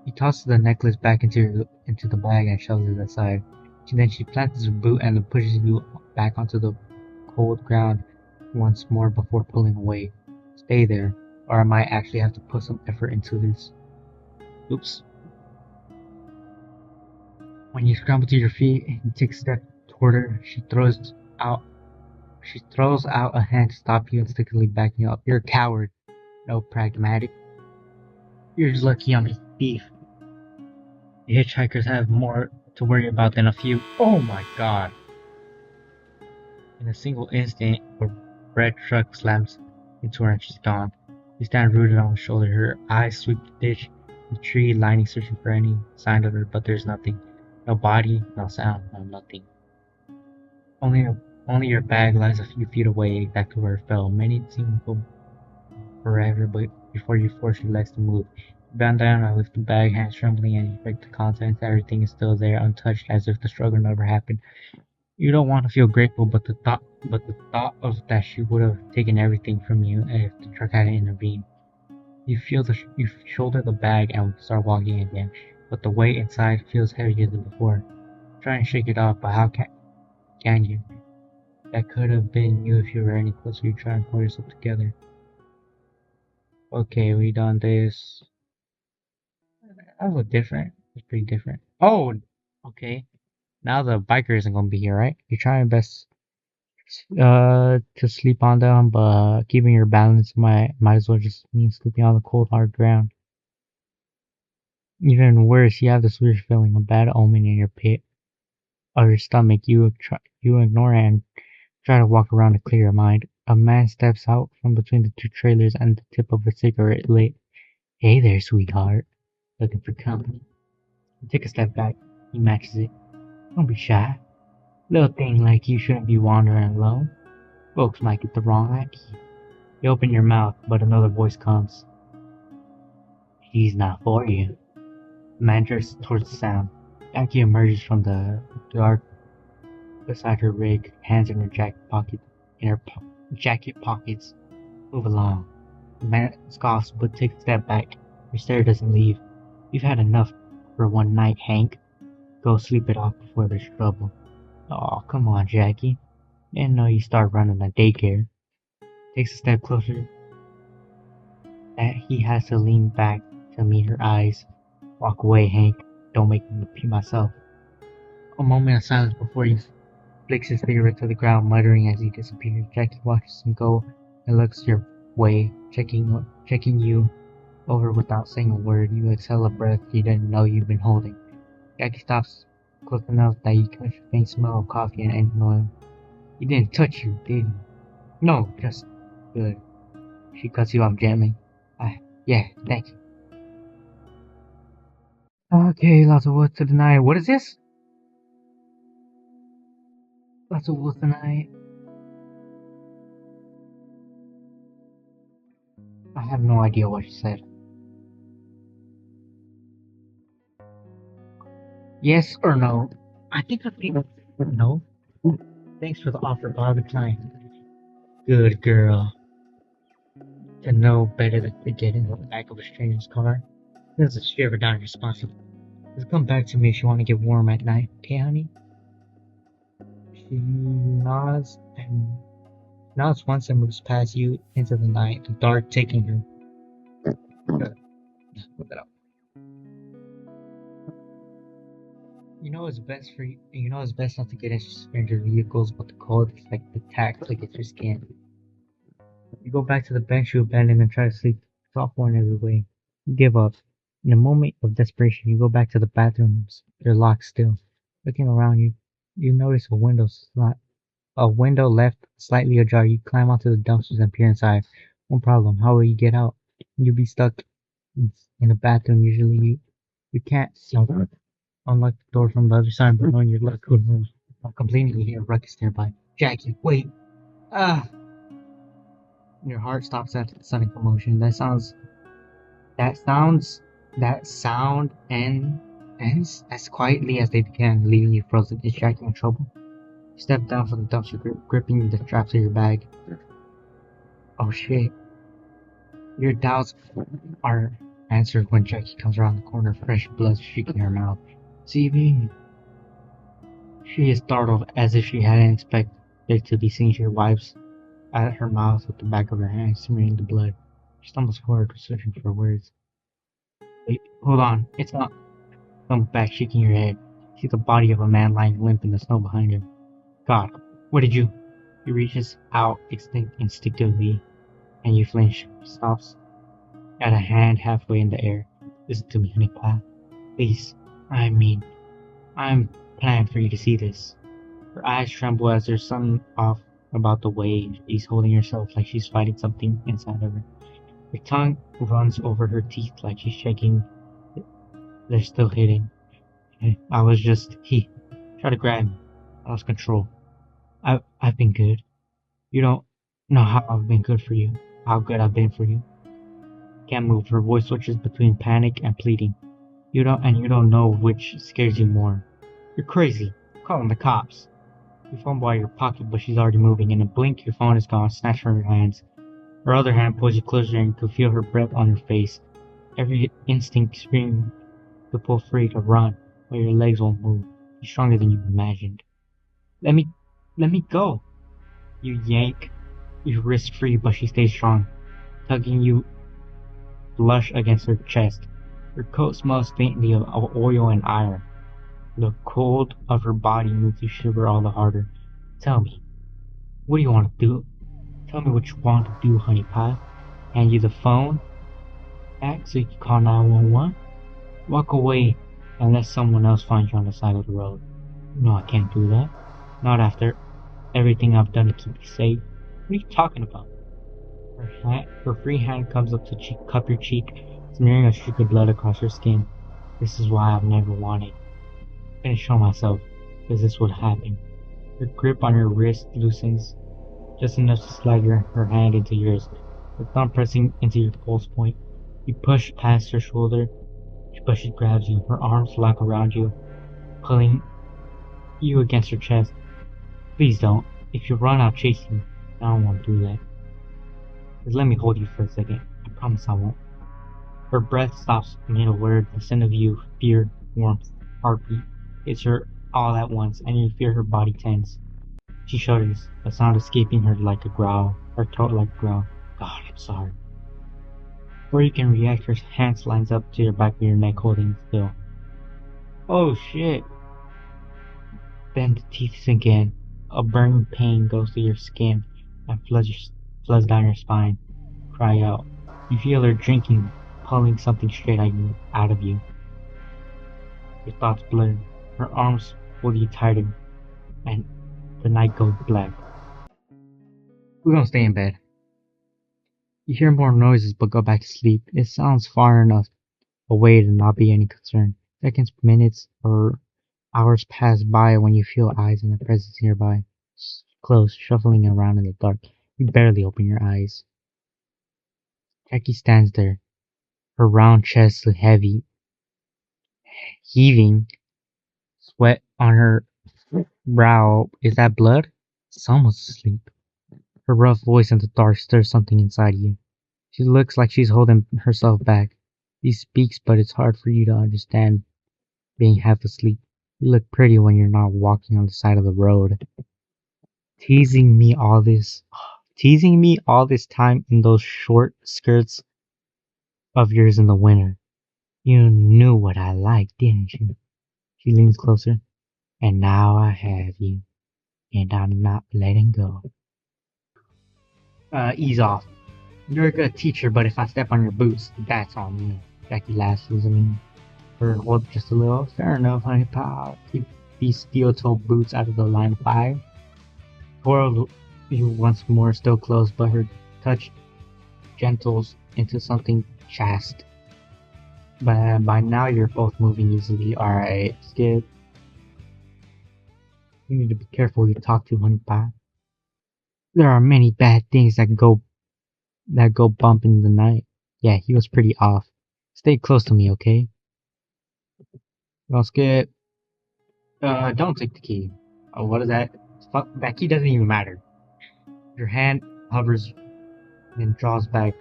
He tosses the necklace back into the bag and shoves it aside. Then she plants her boot and pushes you back onto the cold ground once more before pulling away. Stay there, or I might actually have to put some effort into this. Oops. When you scramble to your feet and take a step toward her, she throws out a hand to stop you, instinctively backing up. You're a coward. No pragmatic. You're just lucky I'm a thief. The hitchhikers have more to worry about than a few. Oh my god. In a single instant, a red truck slams into her and she's gone. You stand rooted on her shoulder, her eyes sweep the ditch, the tree lining searching for any sign of her, but there's nothing. No body, no sound, no nothing. Only only your bag lies a few feet away, exactly where it fell. Many seem to go forever, but before you force your legs to move. You bend down and lift the bag, hands trembling, and you check the contents. Everything is still there, untouched, as if the struggle never happened. You don't want to feel grateful, but the thought of that she would have taken everything from you if the truck hadn't intervened. You shoulder the bag and start walking again, but the weight inside feels heavier than before. Try and shake it off, but how can you? That could have been you if you were any closer. You try and pull yourself together. Okay, we done this. That was different. It's pretty different. Oh, okay. Now the biker isn't gonna be here, right? You try your best to sleep on them, but keeping your balance might as well just mean sleeping on the cold hard ground. Even worse, you have this weird feeling, a bad omen in your pit of your stomach. You ignore it and try to walk around to clear your mind. A man steps out from between the two trailers and the tip of a cigarette lit. Hey there, sweetheart. Looking for company? You take a step back. He matches it. Don't be shy. Little thing like you shouldn't be wandering alone. Folks might get the wrong idea. You open your mouth, but another voice comes. He's not for you. The man jerks towards the sound. Jackie emerges from the dark beside her rig, hands in her jacket pockets. Move along. The man scoffs but takes a step back. Her stare doesn't leave. You've had enough for one night, Hank. Go sleep it off before there's trouble. Oh, come on, Jackie. Didn't know you start running a daycare. Takes a step closer. That he has to lean back to meet her eyes. Walk away, Hank. Don't make me repeat myself. A moment of silence before he flicks his cigarette to the ground, muttering as he disappears. Jackie watches him go and looks your way, checking you over without saying a word. You exhale a breath you didn't know you've been holding. Jackie stops close enough that you catch a faint smell of coffee and engine oil. He didn't touch you, did he? No, just good. She cuts you off gently. Yeah, thank you. Okay, lots of words to deny. What is this? Lots of words tonight. I have no idea what she said. Yes or no? I think no. Thanks for the offer, but I'll decline. Good girl. To know better than to get in the back of a stranger's car. There's a shiver down your spine. Just come back to me if you want to get warm at night, okay, honey? She nods once and moves past you into the night, the dark taking her. Good. Put that up. You know it's best not to get into stranger vehicles, but the cold is like the tack to get your skin. You go back to the bench you abandoned and try to sleep softball in every way. You give up. In a moment of desperation, you go back to the bathrooms. They're locked still. Looking around you notice a window left slightly ajar. You climb onto the dumpsters and peer inside. One problem: how will you get out? You'll be stuck in the bathroom. Usually, you can't unlock the door from the other side, but knowing your luck, who knows? Not complaining, you hear a ruckus nearby. Jackie, wait! Ah! Your heart stops after the sudden commotion. That sound ends as quietly as they began, leaving you frozen. Is Jackie in trouble? You step down from the dumpster, gripping the straps of your bag. Oh shit. Your doubts are answered when Jackie comes around the corner, fresh blood streaking her mouth. See me? She is startled, as if she hadn't expected to be seen. She wipes at her mouth with the back of her hand, smearing the blood. She stumbles forward, searching for words. Wait, hold on. It's not. Come back, shaking your head. See the body of a man lying limp in the snow behind her. God, what did you? He reaches out instinctively, and you flinch. He stops at a hand halfway in the air. Listen to me, honey pie. Please. I mean, I'm planning for you to see this. Her eyes tremble as there's something off about the way she's holding herself, like she's fighting something inside of her. Her tongue runs over her teeth like she's shaking. They're still hidden. I was just he tried to grab me. I lost control. I've been good. You don't know how I've been good for you. How good I've been for you. Can't move. Her voice switches between panic and pleading. You don't know which scares you more. You're crazy. Calling the cops. You fumble out your pocket, but she's already moving. In a blink, your phone is gone, snatched from your hands. Her other hand pulls you closer, and you can feel her breath on your face. Every instinct screaming to pull free, to run, but your legs won't move. You're stronger than you imagined. Let me, let me go. You yank your wrist free, but she stays strong, tugging you flush against her chest. Her coat smells faintly of oil and iron. The cold of her body makes you shiver all the harder. Tell me, what do you want to do? Tell me what you want to do, honey pie. Hand you the phone back so you can call 911? Walk away and let someone else find you on the side of the road. No, I can't do that. Not after everything I've done to keep you safe. What are you talking about? Her free hand comes up to cup your cheek, smearing a streak of blood across your skin. This is why I've never wanted. I'm gonna show myself, because this would happen. Her grip on your wrist loosens just enough to slide her hand into yours, her thumb pressing into your pulse point. You push past her shoulder, but she grabs you. Her arms lock around you, pulling you against her chest. Please don't. If you run, I'll chase you. I don't want to do that. Just let me hold you for a second. I promise I won't. Her breath stops mid-word. The scent of you, fear, warmth, heartbeat, hits her all at once, and you feel her body tense. She shudders, a sound escaping her like a growl, her throat like a growl. God, I'm sorry. Before you can react, her hand slides up to your back of your neck, holding still. Oh shit! Then the teeth sink in. A burning pain goes through your skin and floods down your spine. Cry out. You feel her drinking, pulling something straight out of you. Your thoughts blur. Her arms pull you tighter, and the night goes black. We're gonna stay in bed. You hear more noises but go back to sleep. It sounds far enough away to not be any concern. Seconds, minutes, or hours pass by when you feel eyes and a presence nearby. Close, shuffling around in the dark. You barely open your eyes. Jackie stands there, her round chest heavy, heaving, sweat on her brow. Is that blood? Someone's asleep. Her rough voice in the dark stirs something inside you. She looks like she's holding herself back. She speaks, but it's hard for you to understand being half asleep. You look pretty when you're not walking on the side of the road. Teasing me all this Teasing me all this time in those short skirts of yours in the winter. You knew what I liked, didn't you? She leans closer. And now I have you, and I'm not letting go. Ease off. You're a good teacher, but if I step on your boots, that's on you. Jackie laughs, loosening her hold just a little. Fair enough, honey pie. Keep these steel-toed boots out of the line of fire. Twirl you once more, still close, but her touch gentles into something chaste. But by now you're both moving easily. Alright, Skip. You need to be careful who you talk to, honey pie. There are many bad things that go bump in the night. Yeah, he was pretty off. Stay close to me, okay? Well, Skip. Don't take the key. Oh, what is that? Fuck, that key doesn't even matter. Your hand hovers and draws back.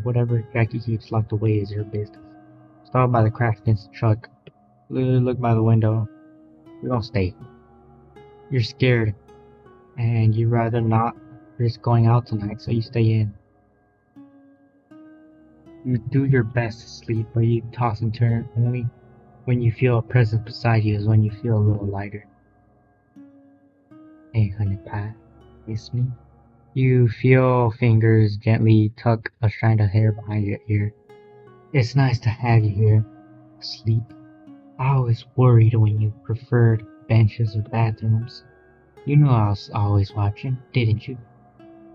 Whatever Jackie keeps locked away is your business. Stalled by the crash against the truck. Look by the window. We don't stay. You're scared, and you'd rather not risk going out tonight, so you stay in. You do your best to sleep, but you toss and turn. Only when you feel a presence beside you is when you feel a little lighter. Hey, honey pie, miss me? You feel fingers gently tuck a strand of hair behind your ear. It's nice to have you here, asleep. I always worried when you preferred benches or bathrooms. You knew I was always watching, didn't you?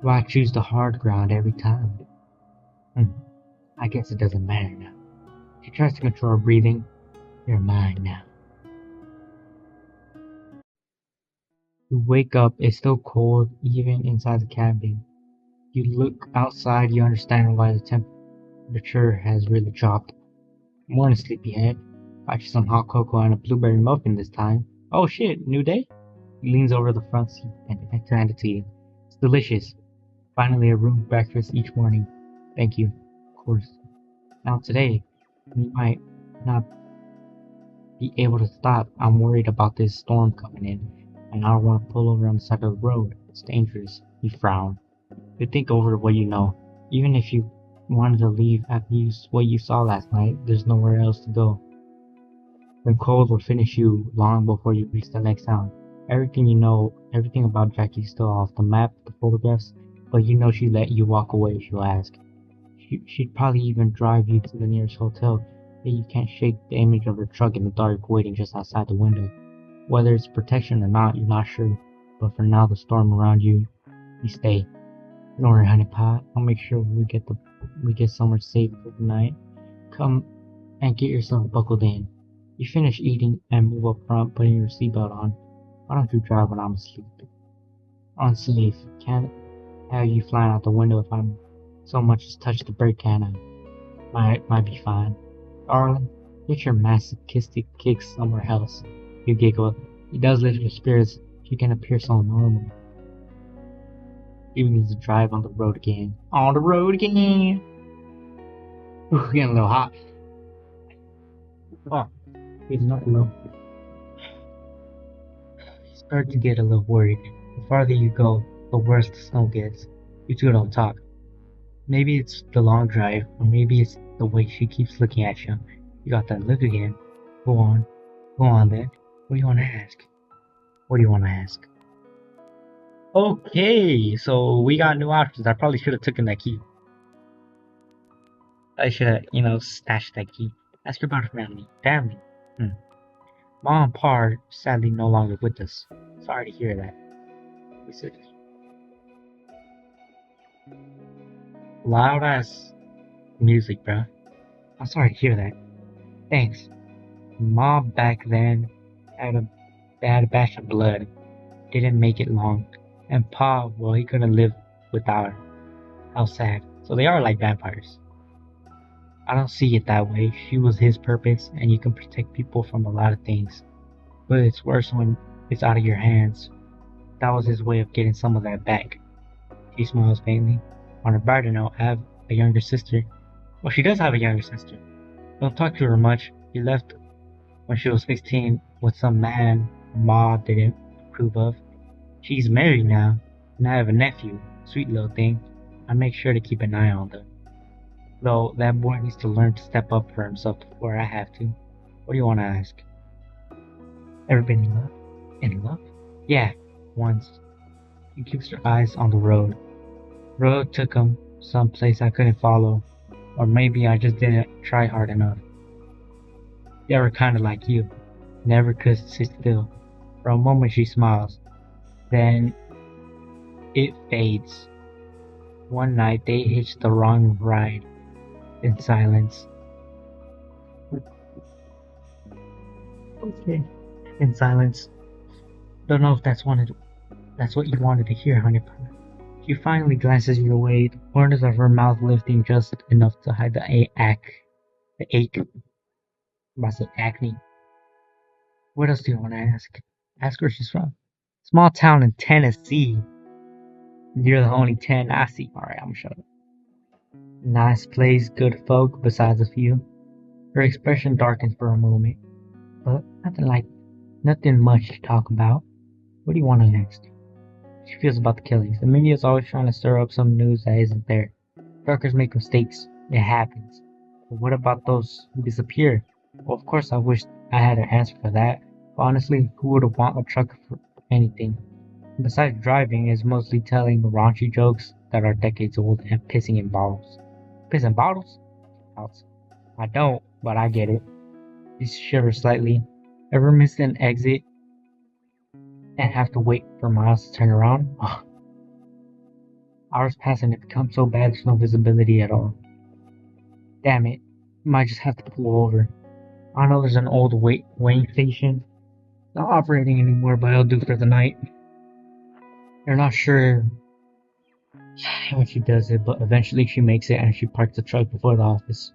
Why choose the hard ground every time? Hmm, I guess it doesn't matter now. She tries to control her breathing. You're mine now. You wake up, it's still cold, even inside the cabin. You look outside, you understand why the temperature has really dropped. Morning, sleepyhead. Got you some hot cocoa and a blueberry muffin this time. Oh shit, new day? He leans over the front seat and to hand it to you. It's delicious. Finally, a room breakfast each morning. Thank you. Of course. Now today, we might not be able to stop. I'm worried about this storm coming in, and I don't want to pull over on the side of the road. It's dangerous. You frown. You think over what you know. Even if you wanted to leave after what you saw last night, there's nowhere else to go. The cold will finish you long before you reach the next town. Everything you know, everything about Jackie's still off the map, the photographs, but you know she'd let you walk away if you ask. She'd probably even drive you to the nearest hotel, yet you can't shake the image of her truck in the dark waiting just outside the window. Whether it's protection or not, you're not sure, but for now the storm around you, you stay. Don't worry, honey pot. I'll make sure we get somewhere safe for the night. Come and get yourself buckled in. You finish eating and move up front, putting your seatbelt on. Why don't you drive when I'm asleep? Unsafe. Can't have you flying out the window if I'm so much as touch the brake, can I? Might be fine. Darling, get your masochistic kicks somewhere else. You giggle. He does lift your spirits. You can appear so normal. You need to drive on the road again. On the road again! Ooh, getting a little hot. Oh, he's not alone. You start to get a little worried. The farther you go, the worse the snow gets. You two don't talk. Maybe it's the long drive, or maybe it's the way she keeps looking at you. You got that look again. Go on. Go on then. What do you want to ask? What do you want to ask? Okay, so we got new options. I probably should have taken that key. I should have, stashed that key. Ask her about her family. Family? Mom and Pa are sadly no longer with us. Sorry to hear that. We said loud ass music, bro. I'm sorry to hear that. Thanks. Mom back then had a batch of blood. Didn't make it long. And Pa, well, he couldn't live without her. How sad. So they are like vampires. I don't see it that way. She was his purpose, and you can protect people from a lot of things. But it's worse when it's out of your hands. That was his way of getting some of that back. She smiles faintly. On a brighter note, I have a younger sister. Well, she does have a younger sister. Don't talk to her much. He left when she was 16 with some man Ma didn't approve of. She's married now, and I have a nephew. Sweet little thing. I make sure to keep an eye on them. Though that boy needs to learn to step up for himself before I have to. What do you want to ask? Ever been in love? In love? Yeah, once. He keeps her eyes on the road. Road took him someplace I couldn't follow, or maybe I just didn't try hard enough. They were kinda like you. Never could sit still. For a moment she smiles. Then it fades. One night they hitched the wrong ride. In silence. Okay. In silence. Don't know if that's what you wanted to hear, honey pie. She finally glances your way, the corners of her mouth lifting just enough to hide the ache. I'm about to say acne. What else do you want to ask? Ask where she's from. Small town in Tennessee. You're the only 10 I see. Alright, I'm gonna shut up. Nice place, good folk, besides a few. Her expression darkens for a moment, but nothing much to talk about. What do you want to ask? She feels about the killings. The media is always trying to stir up some news that isn't there. Truckers make mistakes. It happens. But what about those who disappear? Well, of course I wish I had an answer for that. But honestly, who would want a trucker for anything? Besides driving, it's mostly telling raunchy jokes that are decades old and pissing in bottles. Piss in bottles? I don't, but I get it. She shivers slightly. Ever missed an exit and have to wait for miles to turn around? Ugh. Hours pass and it becomes so bad there's no visibility at all. Damn it. Might just have to pull over. I know there's an old weighing station. Not operating anymore, but it'll do for the night. They're not sure how she does it, but eventually she makes it and she parks the truck before the office.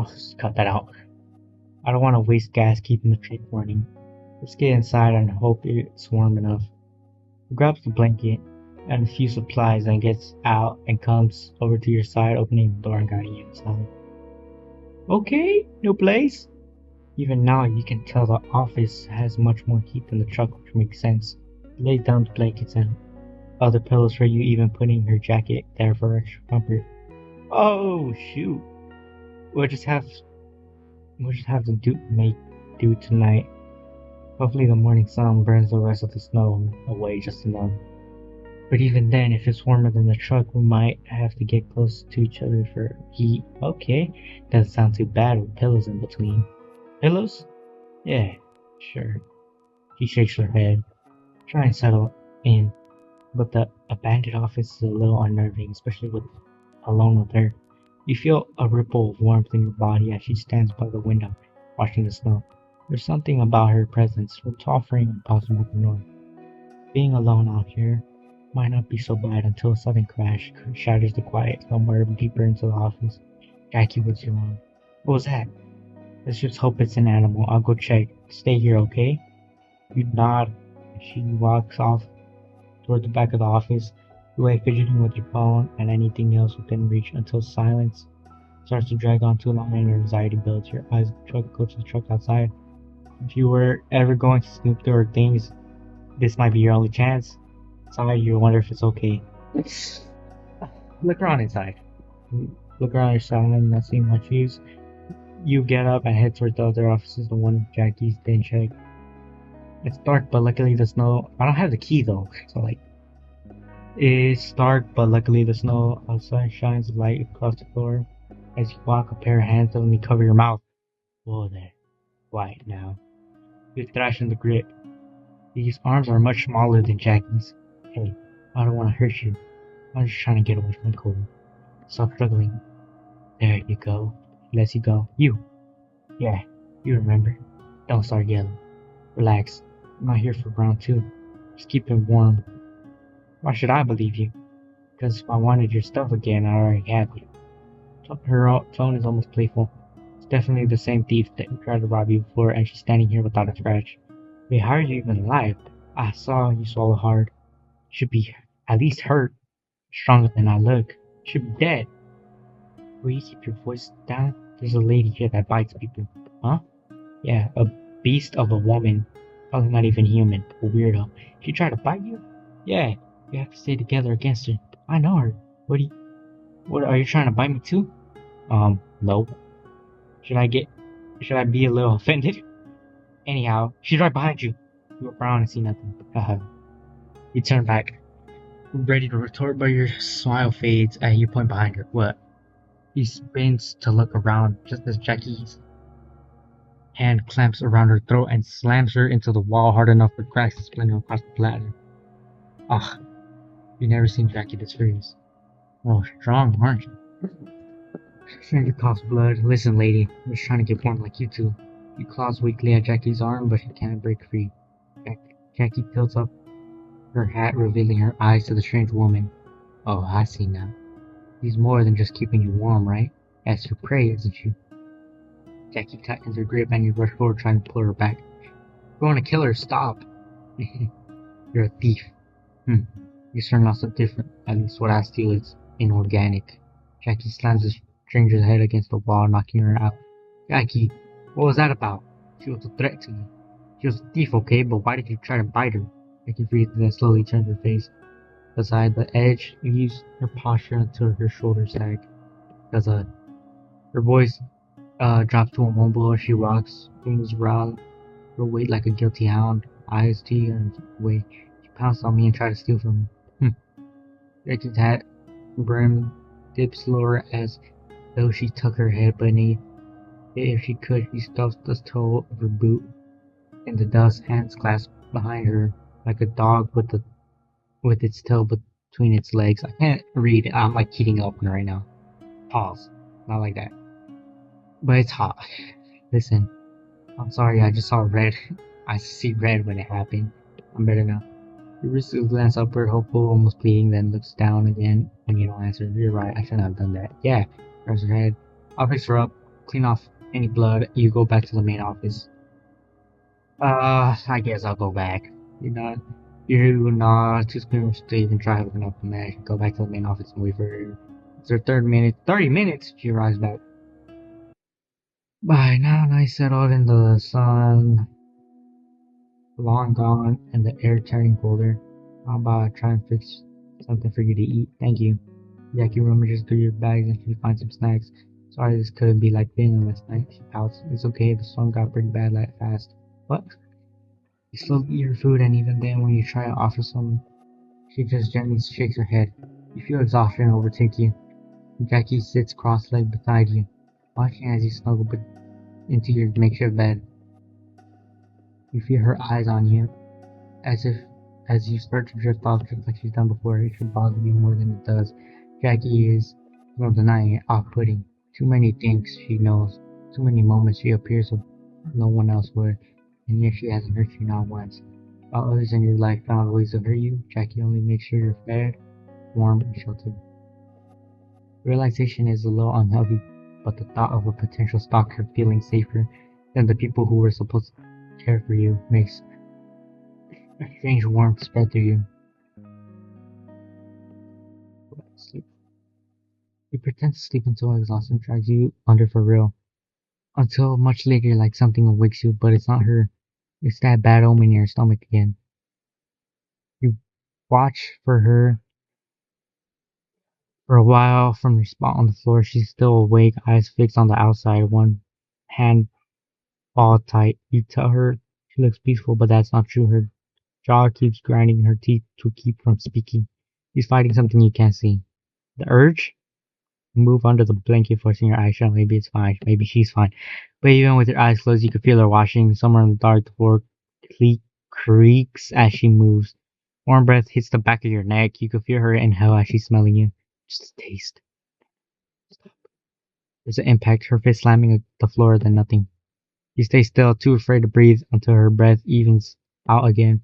Just cut that out. I don't want to waste gas keeping the truck running. Let's get inside and hope it's warm enough. He grabs the blanket and a few supplies and gets out and comes over to your side, opening the door and guiding you inside. Okay, new place. Even now, you can tell the office has much more heat than the truck, which makes sense. He lays down the blankets and other pillows for you, even putting her jacket there for extra comfort. Oh shoot! We'll just have to do tonight. Hopefully, the morning sun burns the rest of the snow away just enough. But even then, if it's warmer than the truck, we might have to get close to each other for heat. Okay, doesn't sound too bad with pillows in between. Pillows? Yeah, sure. She shakes her head. Try and settle in. But the abandoned office is a little unnerving, especially alone with her. You feel a ripple of warmth in your body as she stands by the window, watching the snow. There's something about her presence, so tall frame impossible to ignore. Being alone out here might not be so bad until a sudden crash shatters the quiet somewhere deeper into the office. Jackie looks around. What was that? Let's just hope it's an animal. I'll go check. Stay here, okay? You nod. She walks off toward the back of the office. You wait fidgeting with your phone and anything else within reach until silence starts to drag on too long and your anxiety builds. Your eyes go to the truck outside. If you were ever going to snoop through her things, this might be your only chance. Inside, you wonder if it's okay. Look around inside. Look around your side and not seeing much use. You get up and head towards the other offices, the one Jackie's didn't check. It's dark, but luckily the snow... I don't have the key though, so like... It's dark, but luckily the snow outside shines light across the floor. As you walk, a pair of hands suddenly cover your mouth. Whoa there. Quiet now. You thrash in the grip. These arms are much smaller than Jackie's. Hey, I don't want to hurt you. I'm just trying to get away from the cold. Stop struggling. There you go. Lets you go. You. Yeah, you remember. Don't start yelling. Relax. I'm not here for round two. Just keep him warm. Why should I believe you? Because if I wanted your stuff again, I already had you. Her tone is almost playful. It's definitely the same thief that tried to rob you before, and she's standing here without a scratch. Wait, how are you even alive? I saw you swallow hard. Should be at least hurt. Stronger than I look. Should be dead. Will you keep your voice down? There's a lady here that bites people. Huh? Yeah, a beast of a woman. Probably not even human. A weirdo. She tried to bite you? Yeah, you have to stay together against her. I know her. What are you trying to bite me too? No. Should I be a little offended? Anyhow, she's right behind you. You look around and see nothing. Haha. You turn back, ready to retort, but your smile fades and you point behind her. What? He spins to look around just as Jackie's hand clamps around her throat and slams her into the wall hard enough for cracks to splinter across the platter. Ugh, you've never seen Jackie this furious. Oh, strong, aren't you? Finger coughs blood. Listen, lady, I'm just trying to get warm like you two. He claws weakly at Jackie's arm, but she can't break free. Jackie tilts up her hat, revealing her eyes to the strange woman. Oh, I see now. He's more than just keeping you warm, right? That's your prey, isn't she? Jackie tightens her grip and you rush forward trying to pull her back. You're going to kill her, stop! You're a thief. You turn out so different. At least what I steal is inorganic. Jackie slams the stranger's head against the wall, knocking her out. Jackie, what was that about? She was a threat to you. She was a thief, okay, but why did you try to bite her? Jackie breathes and then slowly turns her face aside the edge and uses her posture until her shoulders sag. Her voice drops to a mumble as she rocks, moves around her weight like a guilty hound, eyes to you and away. She pounced on me and tried to steal from me. Jackie's hat brim dips lower as though she tucked her head beneath If she could, she stuffed the toe of her boot in the dust, hands clasped behind her, like a dog with its tail between its legs. I can't read. I'm like heating up right now. Pause. Not like that. But it's hot. Listen, I'm sorry. I just saw red. I see red when it happened. I'm better now. You risk a glance upward, hopeful, almost pleading, then looks down again when you don't answer. You're right. I shouldn't have done that. Yeah. Grabs her head. I'll fix her up. Clean off any blood. You go back to the main office. I guess I'll go back. You're not too squeamish to even try hooking up the match. Go back to the main office and wait for her. It's her third minute. 30 minutes! She arrives back. By now, night settled in the sun, long gone, and the air turning colder. How about I try and fix something for you to eat? Thank you. Jackie rummages through your bags and she finds some snacks. Sorry, this couldn't be like dinner last night. She pouts. It's okay, the storm got pretty bad that fast. What? You still eat your food, and even then, when you try to offer some, she just gently shakes her head. You feel exhaustion overtake you. Jackie sits cross-legged beside you, watching as you snuggle into your makeshift bed. You feel her eyes on you, as you start to drift off just like she's done before. It should bother you more than it does. Jackie is, no denying it, off-putting. Too many things she knows, too many moments she appears with no one else would, and yet she hasn't hurt you not once. While others in your life found ways to hurt you, Jackie only makes sure you're fed, warm, and sheltered. Realization is a little unhealthy, but the thought of a potential stalker feeling safer than the people who were supposed to care for you makes a strange warmth spread through you. Sleep. You pretend to sleep until exhaustion drags you under for real. Until much later, like something awakes you, but it's not her. It's that bad omen in your stomach again. You watch for her for a while from your spot on the floor. She's still awake, eyes fixed on the outside, one hand balled tight. You tell her she looks peaceful, but that's not true. Her jaw keeps grinding her teeth to keep from speaking. She's fighting something you can't see. The urge? Move under the blanket, forcing your eyes shut. Maybe it's fine. Maybe she's fine. But even with your eyes closed, you can feel her washing. Somewhere in the dark, the floor creaks as she moves. Warm breath hits the back of your neck. You can feel her inhale as she's smelling you. Just a taste. Stop. There's an impact, her fist slamming the floor, then nothing. You stay still, too afraid to breathe until her breath evens out again.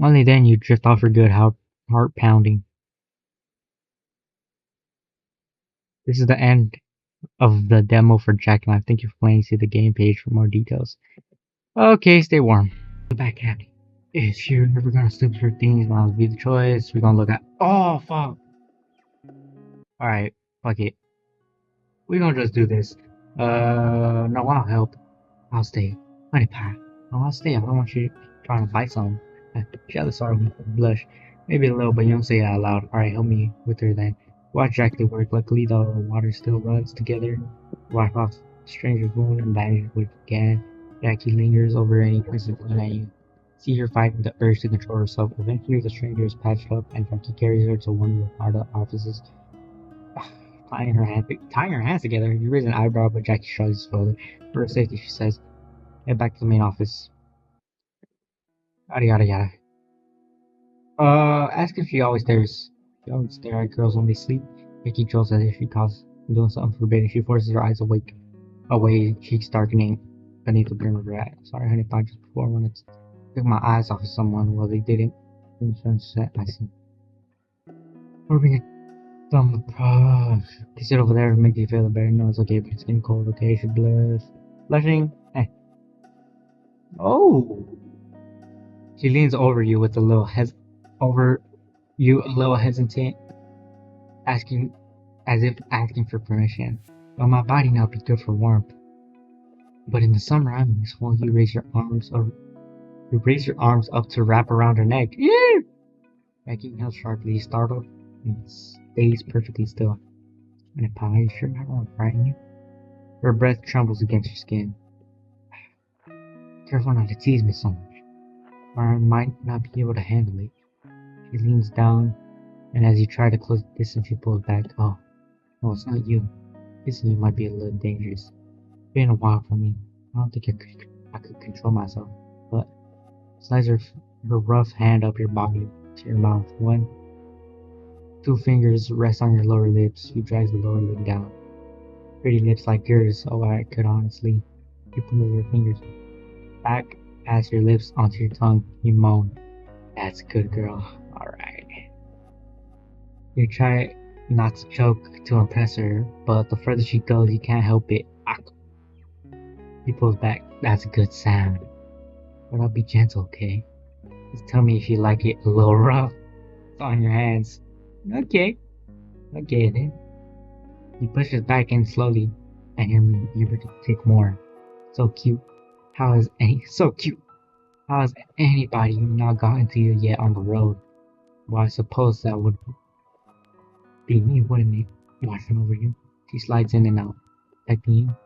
Only then you drift off for good, heart pounding. This is the end of the demo for JACKKNIFE. Thank you for playing. See the game page for more details. Okay, stay warm. The back hat. If you're never gonna sleep for things, might be the choice. We're gonna look at. Oh, fuck! Alright, fuck it. We're gonna just do this. No, I'll help. I'll stay. Honey pie. No, I'll stay. I don't want you trying to bite something. Jealous, sorry, blush. Maybe a little, but you don't say it out loud. Alright, help me with her then. Watch Jack work. Luckily, the water still runs together. Wipe off stranger's wound and bandage what you can. Jackie lingers over any person looking at you. See her fighting the urge to control herself. Eventually, the stranger is patched up, and Jackie carries her to one of the harder offices. Tying her hands together. You raise an eyebrow, but Jackie shrugs his shoulder. For her safety, she says, "Head back to the main office." Yada yada yada. Ask if she always stares. She always stare at girls when they sleep. Jackie jolts as if she calls doing something forbidden. She forces her eyes away, cheeks darkening beneath the brim of her hat. Sorry, honey, thought just before when it's took my eyes off of someone. Well, they didn't. I see. Rubbing your thumb. They sit over there to make you feel better. No, it's okay, but it's getting cold. Okay, she blush. Blushing. Hey. Oh. She leans over you with a little hesitant, asking, as if asking for permission. Well, my body now be good for warmth. But in the summer, I'm useful. You raise your arms up to wrap around her neck. Yeah! Becky inhales sharply, startled, and stays perfectly still. And Pie, you sure I won't frighten you? Her breath trembles against your skin. Careful not to tease me so much, or I might not be able to handle it. She leans down, and as you try to close the distance, she pulls back. Oh, no, it's not you. Kissing you might be a little dangerous. Been a while for me. I don't think I could control myself, but slides her rough hand up your body to your mouth. Two fingers rest on your lower lips. You drag the lower lip down. Pretty lips like yours. Oh, I could honestly. You move your fingers back past your lips onto your tongue. You moan. That's good, girl. Alright. You try not to choke to impress her, but the further she goes, you can't help it. He pulls back. That's a good sound. But I'll be gentle, okay? Just tell me if you like it a little rough. It's on your hands. Okay. Okay then. He pushes back in slowly, and you're to take more. So cute. So cute? How has anybody not gotten to you yet on the road? Well, I suppose that would be me, wouldn't it? Watching over you. She slides in and out, protecting you.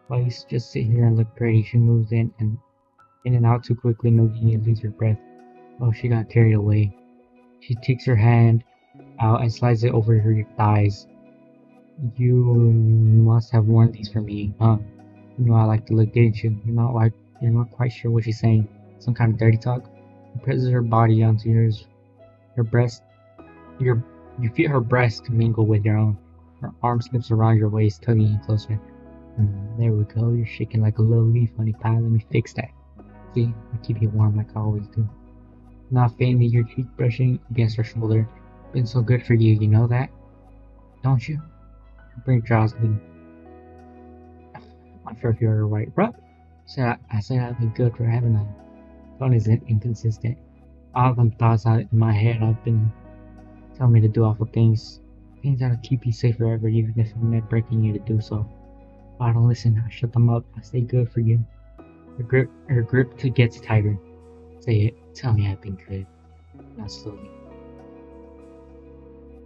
While you just sit here and look pretty, she moves in and out too quickly, making you lose your breath. Oh, she got carried away. She takes her hand out and slides it over your thighs. You must have worn these for me, huh? You know I like to look, didn't you? You're not quite sure what she's saying. Some kind of dirty talk. She presses her body onto yours. Her breast, you feel her breast mingle with your own. Her arm slips around your waist, tugging you closer. There we go. You're shaking like a little leaf, honey pie. Let me fix that. See, I keep you warm like I always do. Not faintly, your cheek brushing against her shoulder. Been so good for you, you know that? Don't you? Bring drowsily. Not sure if you're right, bro. I said I'd be good for having a phone isn't inconsistent. All them thoughts out in my head I've been telling me to do awful things. Things that'll keep you safe forever, even if I'm not breaking you to do so. If I don't listen, I shut them up. I stay good for you. Her grip gets tighter. Say it. Tell me I've been good. Not slowly.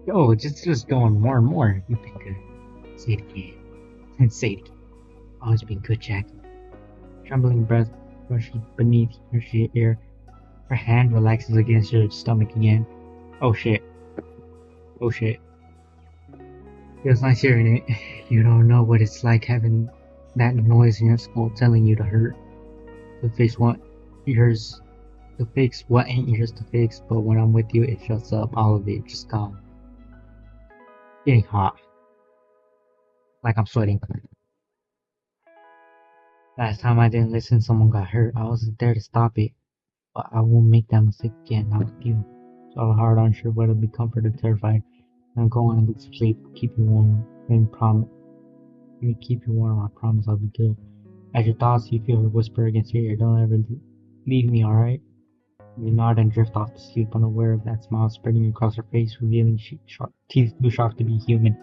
Yo, just going more and more. You've been good. Say it again. And say it again. Always been good, Jack. Trembling breath rushes beneath your ear. Her hand relaxes against your stomach again. Oh shit. Oh shit. Feels nice hearing it. You don't know what it's like having that noise in your skull telling you to hurt. The fix what ain't yours to fix, but when I'm with you it shuts up all of it, just gone. Getting hot. Like I'm sweating. Last time I didn't listen, someone got hurt. I wasn't there to stop it. But I won't make that mistake again, not with you. So hard, unsure whether to be comforted or terrified. I'm going and get some sleep. Keep you warm. Let me keep you warm. I promise I'll be good. As your thoughts, you feel her whisper against your ear. Don't ever leave me, alright? You nod and drift off to sleep, unaware of that smile spreading across her face, revealing teeth too sharp to be human.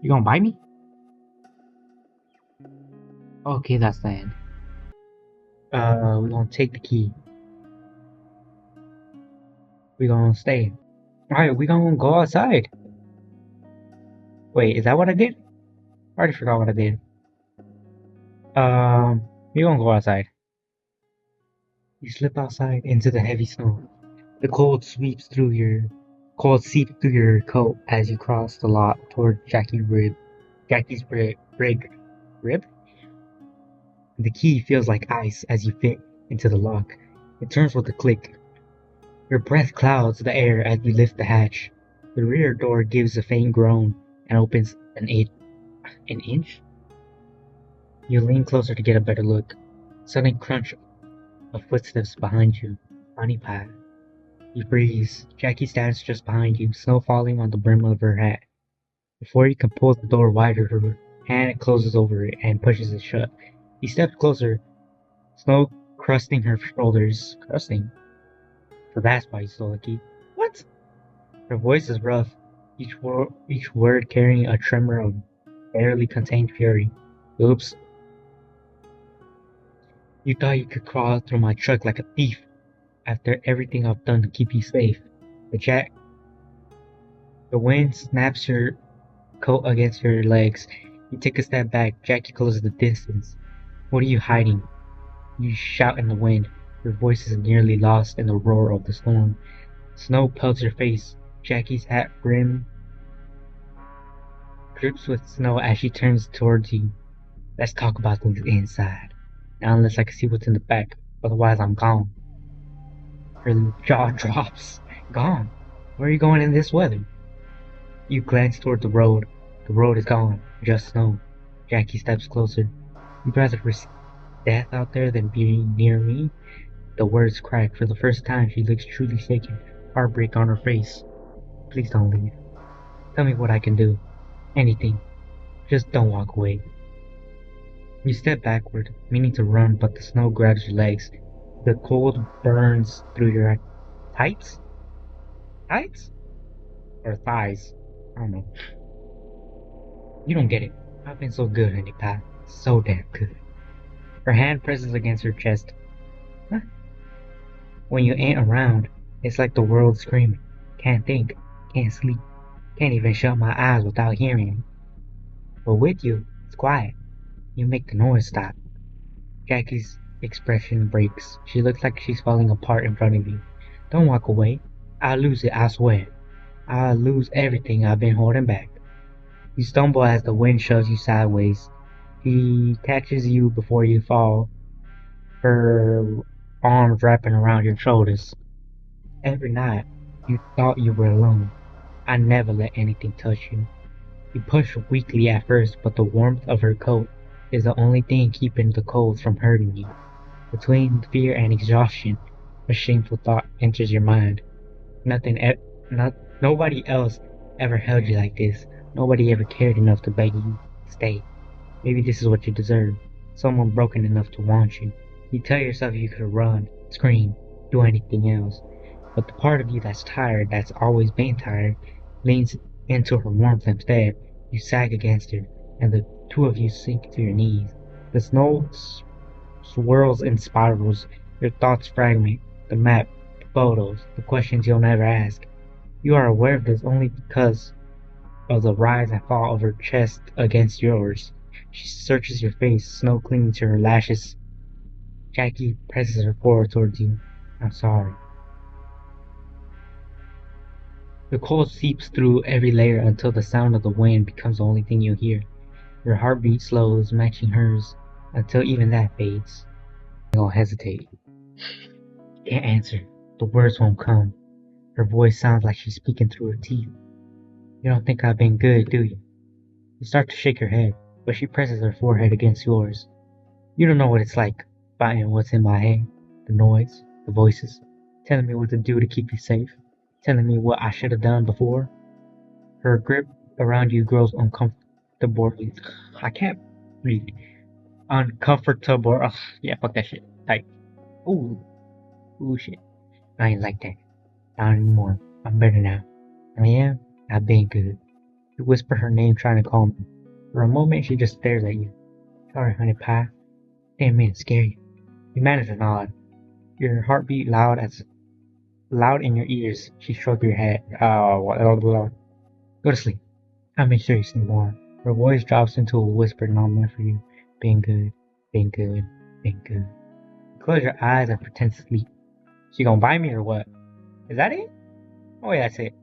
You gonna bite me? Okay, that's the end. We're gonna take the key. We're gonna stay. Alright, we're gonna go outside. Wait, is that what I did? I already forgot what I did. We're gonna go outside. You slip outside into the heavy snow. The cold seeps through your coat as you cross the lot toward Jackie's rib. The key feels like ice as you fit into the lock. It turns with a click. Your breath clouds the air as you lift the hatch. The rear door gives a faint groan and opens an inch. You lean closer to get a better look. Sudden crunch of footsteps behind you. Honey pie. You freeze. Jackie stands just behind you, snow falling on the brim of her hat. Before you can pull the door wider, her hand closes over it and pushes it shut. You step closer, snow crusting her shoulders. Crusting? So that's why you stole the key. What? Her voice is rough, each word carrying a tremor of barely contained fury. Oops. You thought you could crawl through my truck like a thief after everything I've done to keep you safe. But Jack, the wind snaps your coat against your legs. You take a step back. Jackie closes the distance. What are you hiding? You shout in the wind. Your voice is nearly lost in the roar of the storm. Snow pelts your face. Jackie's hat brim drips with snow as she turns towards you. Let's talk about things inside. Now unless I can see what's in the back, otherwise I'm gone. Her jaw drops. Gone? Where are you going in this weather? You glance toward the road. The road is gone. Just snow. Jackie steps closer. You'd rather risk death out there than be near me? The words crack. For the first time, she looks truly shaken, heartbreak on her face. Please don't leave. Tell me what I can do. Anything. Just don't walk away. You step backward, meaning to run, but the snow grabs your legs. The cold burns through your tights? Tights? Or thighs? I don't know. You don't get it. I've been so good, honey pie. So damn good. Her hand presses against her chest. Huh? When you ain't around, it's like the world's screaming. Can't think, can't sleep, can't even shut my eyes without hearing it. But with you, it's quiet. You make the noise stop. Jackie's expression breaks. She looks like she's falling apart in front of you. Don't walk away. I'll lose it, I swear. I'll lose everything I've been holding back. You stumble as the wind shoves you sideways. He catches you before you fall, her arms wrapping around your shoulders. Every night, you thought you were alone. I never let anything touch you. You push weakly at first, but the warmth of her coat is the only thing keeping the cold from hurting you. Between fear and exhaustion, a shameful thought enters your mind. Nobody else ever held you like this. Nobody ever cared enough to beg you to stay. Maybe this is what you deserve. Someone broken enough to want you. You tell yourself you could run, scream, do anything else. But the part of you that's tired, that's always been tired, leans into her warmth instead. You sag against her, and the two of you sink to your knees. The snow swirls in spirals. Your thoughts fragment. The map, the photos, the questions you'll never ask. You are aware of this only because of the rise and fall of her chest against yours. She searches your face, snow clinging to her lashes. Jackie presses her forward towards you. I'm sorry. The cold seeps through every layer until the sound of the wind becomes the only thing you hear. Your heartbeat slows, matching hers, until even that fades. You don't hesitate. Can't answer. The words won't come. Her voice sounds like she's speaking through her teeth. You don't think I've been good, do you? You start to shake her head, but she presses her forehead against yours. You don't know what it's like, fighting what's in my head. The noise, the voices, telling me what to do to keep you safe, telling me what I should have done before. Her grip around you grows uncomfortable. I can't read. Uncomfortable. Ugh, yeah, fuck that shit. Tight. Ooh. Ooh, shit. I ain't like that. Not anymore. I'm better now. I am. I've been good. You whisper her name, trying to call me. For a moment, she just stares at you. Sorry, honey pie. Didn't mean to scare you. You manage to nod. Your heartbeat loud in your ears. She shrugged your head. Oh, go to sleep. I'll make sure you sleep more. Her voice drops into a whisper not meant for you. Being good, being good, being good. You close your eyes and pretend to sleep. She gonna bite me or what? Is that it? Oh yeah, that's it.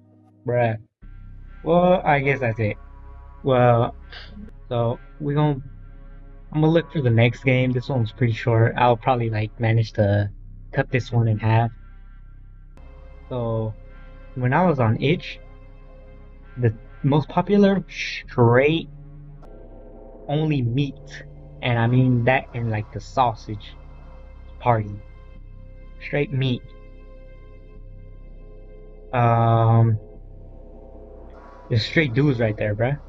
Bruh. Well, I guess that's it. Well, so I'm gonna look for the next game. This one's pretty short. I'll probably like manage to cut this one in half. So when I was on itch, the most popular straight only meat, and I mean that in like the sausage party. Straight meat. Just straight dudes right there, bruh.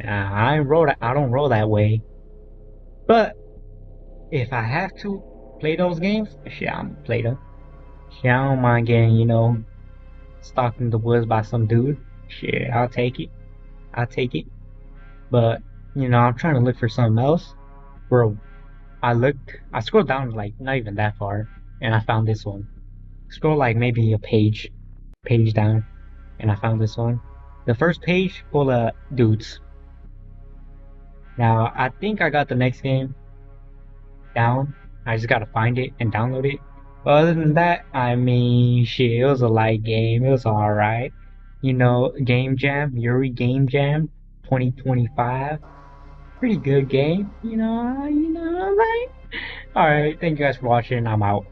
I don't roll that way. But if I have to play those games, shit, I'm gonna play them. Shit, I don't mind getting, stalked in the woods by some dude. Shit, I'll take it. I'll take it. But, I'm trying to look for something else. Bro, I scrolled down like not even that far, and I found this one. Scroll like maybe a page down, and I found this one. The first page full of dudes. Now, I think I got the next game down. I just gotta find it and download it. But other than that, I mean, shit, it was a light game. It was alright. Game Jam, Yuri Game Jam 2025. pretty good game. You know, like. All right, thank you guys for watching. I'm out.